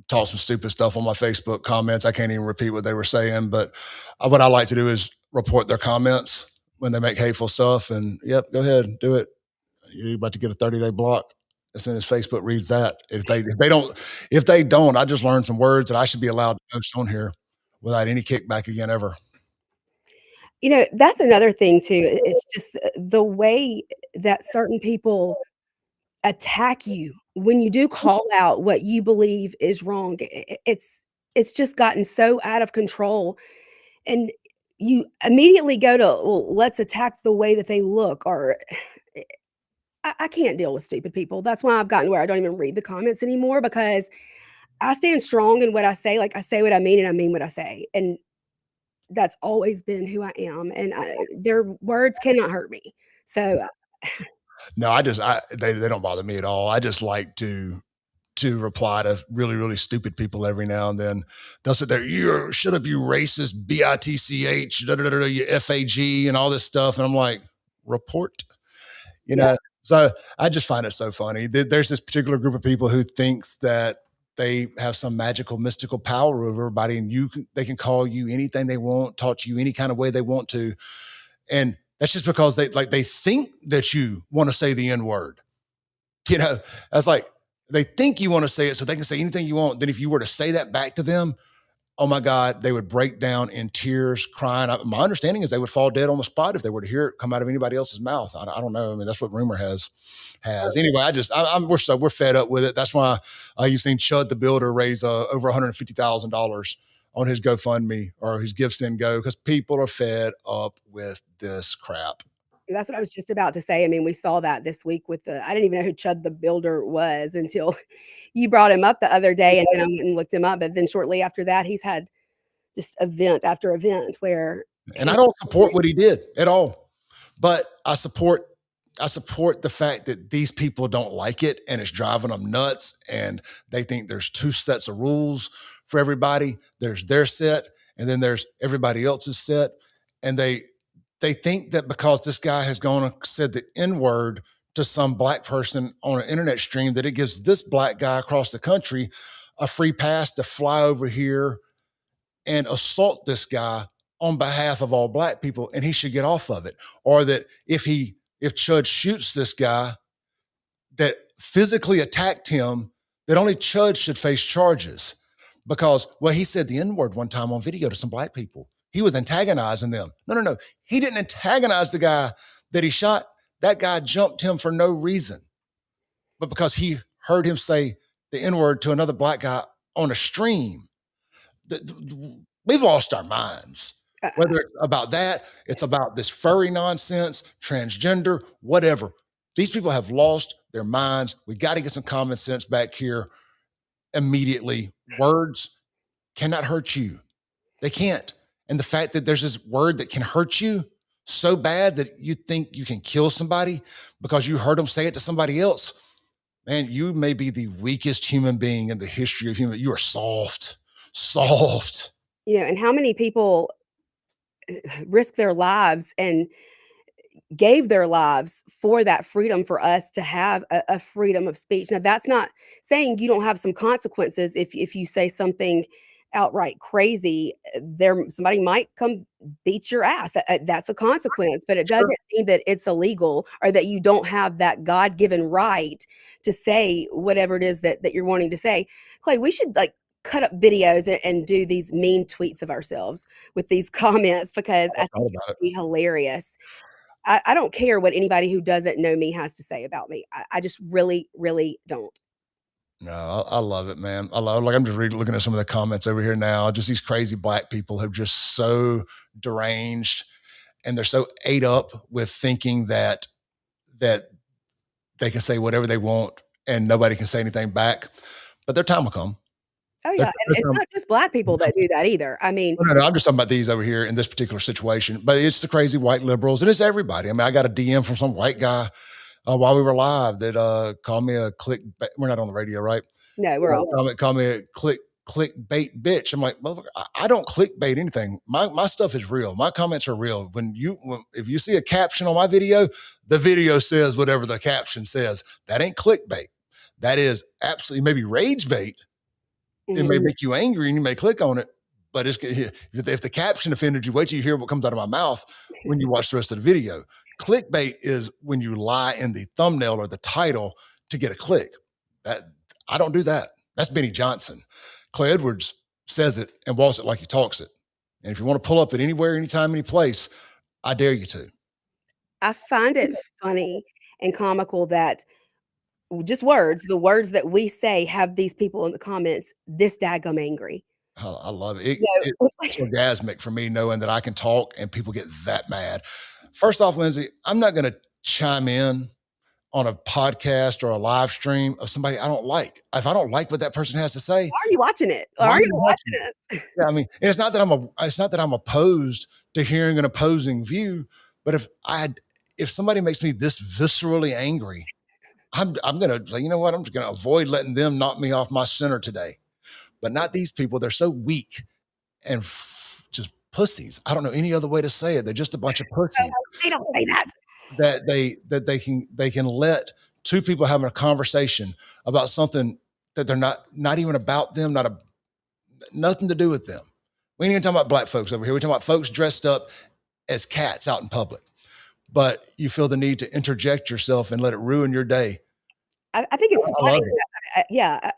talk some stupid stuff on my Facebook comments. I can't even repeat what they were saying, but what I like to do is report their comments when they make hateful stuff. And yep, go ahead, do it. You're about to get a 30-day block as soon as Facebook reads that. If they don't, I just learned some words that I should be allowed to post on here without any kickback again ever. You know, that's another thing too. It's just the way that certain people attack you when you do call out what you believe is wrong. It's just gotten so out of control, and you immediately go to, well, let's attack the way that they look, or I can't deal with stupid people. That's why I've gotten where I don't even read the comments anymore, because I stand strong in what I say. Like, I say what I mean and I mean what I say, and that's always been who I am, and their words cannot hurt me. So No, they don't bother me at all. I just like to reply to really, really stupid people every now and then. They'll sit there, shut up, you racist, bitch, you FAG, and all this stuff. And I'm like, report, you know? So I just find it so funny. There's this particular group of people who thinks that they have some magical, mystical power over everybody, and they can call you anything they want, talk to you any kind of way they want to. And that's just because they think that you want to say the N-word. You know, that's like, they think you want to say it so they can say anything you want. Then if you were to say that back to them, oh my God, they would break down in tears, crying. My understanding is they would fall dead on the spot if they were to hear it come out of anybody else's mouth. I don't know. I mean, that's what rumor has. Anyway, we're fed up with it. That's why you've seen Chud the Builder raise over $150,000 on his GoFundMe or his GiveSendGo because people are fed up with this crap. That's what I was just about to say. I mean, we saw that this week with I didn't even know who Chud the Builder was until you brought him up the other day, and then I went and looked him up. But then shortly after that, he's had just event after event where. And I don't support what he did at all, but I support the fact that these people don't like it and it's driving them nuts, and they think there's two sets of rules for everybody. There's their set, and then there's everybody else's set, and they think that because this guy has gone and said the N-word to some black person on an internet stream, that it gives this black guy across the country a free pass to fly over here and assault this guy on behalf of all black people, and he should get off of it. Or that if Chud shoots this guy that physically attacked him, that only Chud should face charges because, well, he said the N-word one time on video to some black people. He was antagonizing them. No. He didn't antagonize the guy that he shot. That guy jumped him for no reason, but because he heard him say the N-word to another black guy on a stream. We've lost our minds. Whether it's about that, it's about this furry nonsense, transgender, whatever. These people have lost their minds. We got to get some common sense back here immediately. Words cannot hurt you. They can't. And the fact that there's this word that can hurt you so bad that you think you can kill somebody because you heard them say it to somebody else, man, you may be the weakest human being in the history of human. You are soft. And how many people risk their lives and gave their lives for that freedom for us to have a freedom of speech. Now, that's not saying you don't have some consequences if you say something outright crazy. Somebody might come beat your ass. That's a consequence, but it doesn't mean that it's illegal or that you don't have that God-given right to say whatever it is that you're wanting to say. Clay, we should cut up videos and do these mean tweets of ourselves with these comments because I think it would be hilarious. I don't care what anybody who doesn't know me has to say about me. I just really, really don't. No, I love it, man. I'm just looking at some of the comments over here now. Just these crazy black people who are just so deranged and they're so ate up with thinking that they can say whatever they want and nobody can say anything back. But their time will come. Oh, yeah. And it's not just black people that do that either. I mean, no, I'm just talking about these over here in this particular situation, but it's the crazy white liberals and it's everybody. I mean, I got a DM from some white guy while we were live that called me a we're not on the radio, right? No, we're on. Call me a clickbait bitch. I'm like, motherfucker, I don't clickbait anything. My stuff is real. My comments are real. If you see a caption on my video, the video says whatever the caption says. That ain't clickbait. That is absolutely maybe rage bait. It may make you angry and you may click on it, but if the caption offended you, wait till you hear what comes out of my mouth when you watch the rest of the video. Clickbait is when you lie in the thumbnail or the title to get a click. I don't do that. That's Benny Johnson. Clay Edwards says it and walks it like he talks it. And if you want to pull up it anywhere, anytime, any place, I dare you to. I find it funny and comical that just the words that we say have these people in the comments this daggum angry. I love it. It's orgasmic for me knowing that I can talk and people get that mad. First off, Lindsay, I'm not going to chime in on a podcast or a live stream of somebody I don't like. If I don't like what that person has to say, why are you watching it? Why are you watching this? Yeah, I mean, and it's not that I'm opposed to hearing an opposing view, but if somebody makes me this viscerally angry, I'm going to say, you know what? I'm just going to avoid letting them knock me off my center today. But not these people. They're so weak and just pussies. I don't know any other way to say it. They're just a bunch of pussies. They don't say that. That they can let two people having a conversation about something that they're not even about them, nothing to do with them. We ain't even talking about black folks over here. We're talking about folks dressed up as cats out in public. But you feel the need to interject yourself and let it ruin your day. I think it's funny.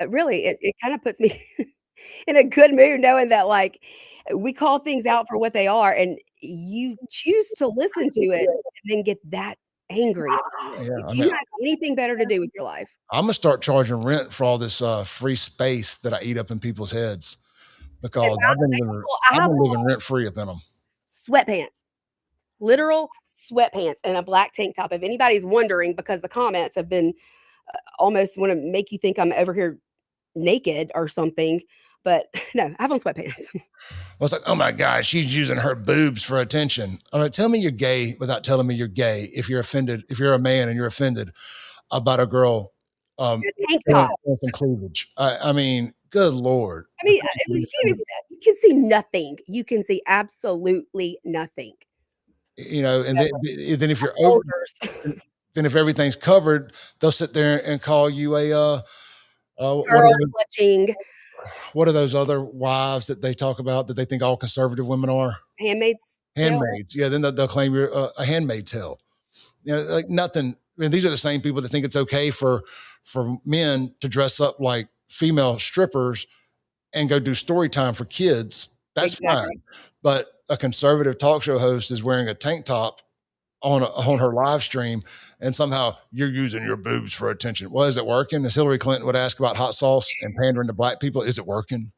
Really, it kind of puts me in a good mood knowing that, like, we call things out for what they are, and you choose to listen to it and then get that angry about it. Yeah, I Do you mean, have anything better to do with your life? I'm gonna start charging rent for all this free space that I eat up in people's heads And because by the way, people, I I've have been on living rent free up in them. sweatpants, literal sweatpants and a black tank top. If anybody's wondering, because the comments have been almost want to make you think I'm over here naked or something, but no, I have on sweatpants. Well, it's like, oh my God, she's using her boobs for attention. I'm like, tell me you're gay without telling me you're gay. If you're offended, if you're a man and you're offended about a girl Tank top. some cleavage. I mean, good Lord. I mean, you can see nothing. You can see absolutely nothing. You know, and then if you're over, then if everything's covered, they'll sit there and call you a Girl clutching. what are those other wives that they talk about that they think all conservative women are? Handmaids. Handmaids. Yeah, then they'll claim you're a handmaid tale. You know, like nothing. I mean, these are the same people that think it's okay for men to dress up like female strippers and go do story time for kids. That's fine. But a conservative talk show host is wearing a tank top on her live stream, and somehow you're using your boobs for attention. Well, is it working? As Hillary Clinton would ask about hot sauce and pandering to black people, is it working?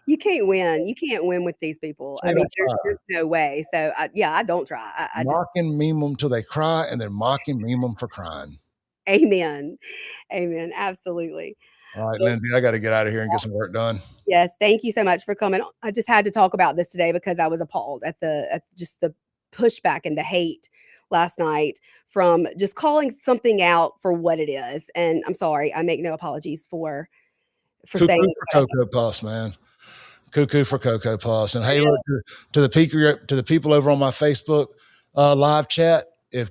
You can't win. You can't win with these people. So I mean, don't try. there's no way. So, I don't try. I just Mock and meme them till they cry, and then mock and meme them for crying. amen. Amen. Absolutely. All right, Lindsay, I got to get out of here and get some work done. Yes, thank you so much for coming. I just had to talk about this today because I was appalled at just the pushback and the hate last night from just calling something out for what it is. And I'm sorry, I make no apologies for Cuckoo saying for Cocoa Puffs, man. Cuckoo for Cocoa Puffs. And hey, look, to the people over on my Facebook live chat, if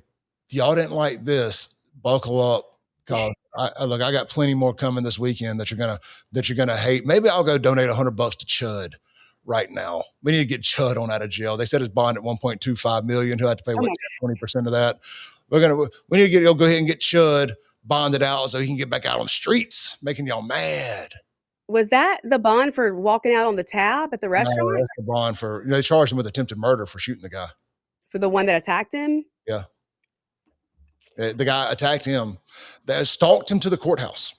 y'all didn't like this, buckle up. Cause I got plenty more coming this weekend that you're gonna hate. Maybe I'll go donate $100 to Chud right now. We need to get Chud on out of jail. They said his bond at 1.25 million. He'll have to pay 20% of that. We need to go ahead and get Chud bonded out so he can get back out on the streets, making y'all mad. Was that the bond for walking out on the tab at the restaurant? No, that's the bond for, they charged him with attempted murder for shooting the guy. For the one that attacked him? Yeah. The guy attacked him, that stalked him to the courthouse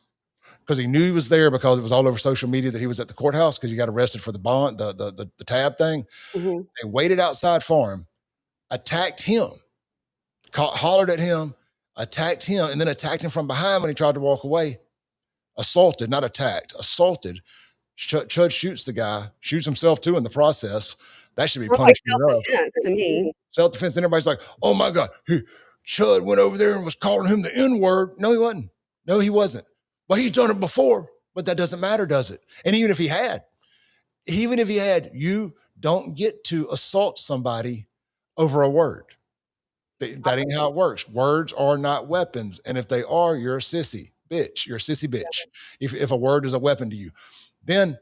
because he knew he was there because it was all over social media that he was at the courthouse because he got arrested for the bond, the tab thing. Mm-hmm. They waited outside for him, attacked him, hollered at him, attacked him, and then attacked him from behind when he tried to walk away. Assaulted, not attacked, assaulted. Chud shoots the guy, shoots himself too in the process. That should be punished. Like self-defense to me. Self-defense. And everybody's like, oh my God, Chud went over there and was calling him the N-word. No, he wasn't. No, he wasn't. Well, he's done it before, but that doesn't matter, does it? And even if he had, you don't get to assault somebody over a word. That ain't how it works. Words are not weapons. And if they are, you're a sissy bitch. You're a sissy bitch. If a word is a weapon to you, then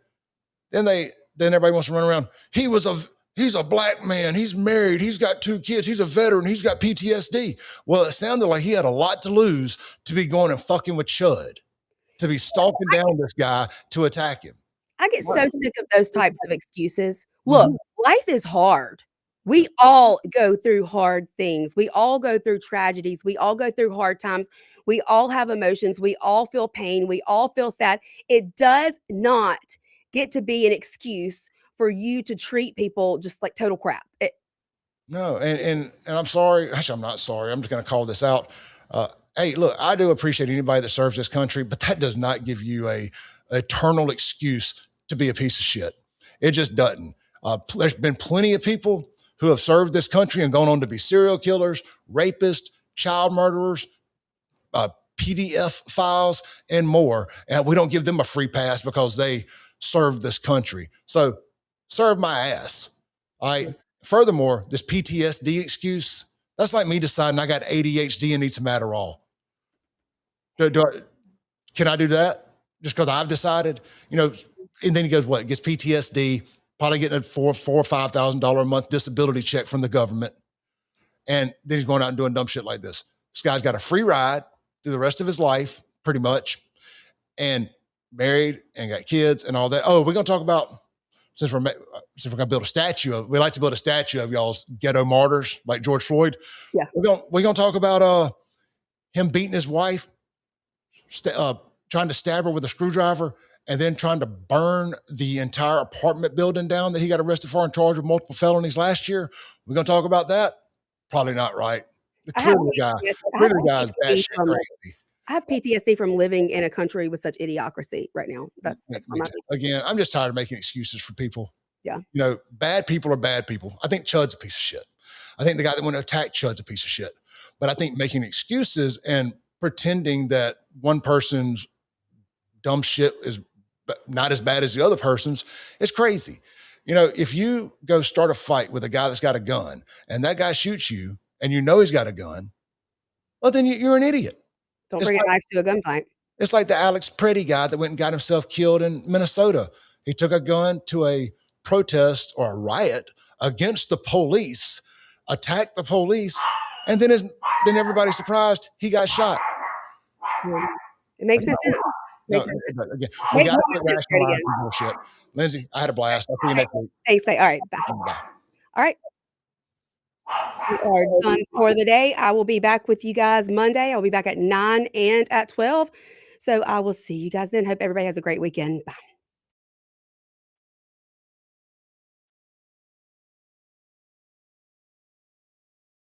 everybody wants to run around. He's a black man. He's married. He's got 2 kids. He's a veteran. He's got PTSD. Well, it sounded like he had a lot to lose to be going and fucking with Chud, to be stalking down this guy to attack him. I get so sick of those types of excuses. Look, life is hard. We all go through hard things. We all go through tragedies. We all go through hard times. We all have emotions. We all feel pain. We all feel sad. It does not get to be an excuse for you to treat people just like total crap. No, and I'm sorry. Actually, I'm not sorry. I'm just going to call this out. Hey, look, I do appreciate anybody that serves this country, but that does not give you a eternal excuse to be a piece of shit. It just doesn't. There's been plenty of people who have served this country and gone on to be serial killers, rapists, child murderers, PDF files, and more. And we don't give them a free pass because they served this country. So serve my ass. All right. Furthermore, this PTSD excuse, that's like me deciding I got ADHD and need some Adderall. Can I do that? Just because I've decided, and then he goes, what? Gets PTSD, probably getting a $4,000 or $5,000 a month disability check from the government. And then he's going out and doing dumb shit like this. This guy's got a free ride through the rest of his life, pretty much. And married and got kids and all that. Oh, we're gonna talk about since we're gonna build a statue of. We like to build a statue of y'all's ghetto martyrs like George Floyd. Yeah, we're gonna talk about him beating his wife, trying to stab her with a screwdriver, and then trying to burn the entire apartment building down that he got arrested for and charged with multiple felonies last year. We're going to talk about that? Probably not, right? Clearly, the guy is batshit crazy. I have PTSD from living in a country with such idiocracy right now. That's my Again, I'm just tired of making excuses for people. Yeah. You know, bad people are bad people. I think Chud's a piece of shit. I think the guy that went to attack Chud's a piece of shit. But I think making excuses and pretending that one person's dumb shit is not as bad as the other person's is crazy. You know, if you go start a fight with a guy that's got a gun and that guy shoots you and you know he's got a gun, well, then you're an idiot. Don't bring a knife to a gunfight. It's like the Alex Pretty guy that went and got himself killed in Minnesota. He took a gun to a protest or a riot against the police, attacked the police, and then everybody's surprised he got shot. It makes no sense. Again, we got to get rationalized bullshit. Lindsay, I had a blast. I'll see you next week. Thanks, mate. All right, bye. All right. We are done for the day. I will be back with you guys Monday. I'll be back at 9 and at 12. So I will see you guys then. Hope everybody has a great weekend. Bye.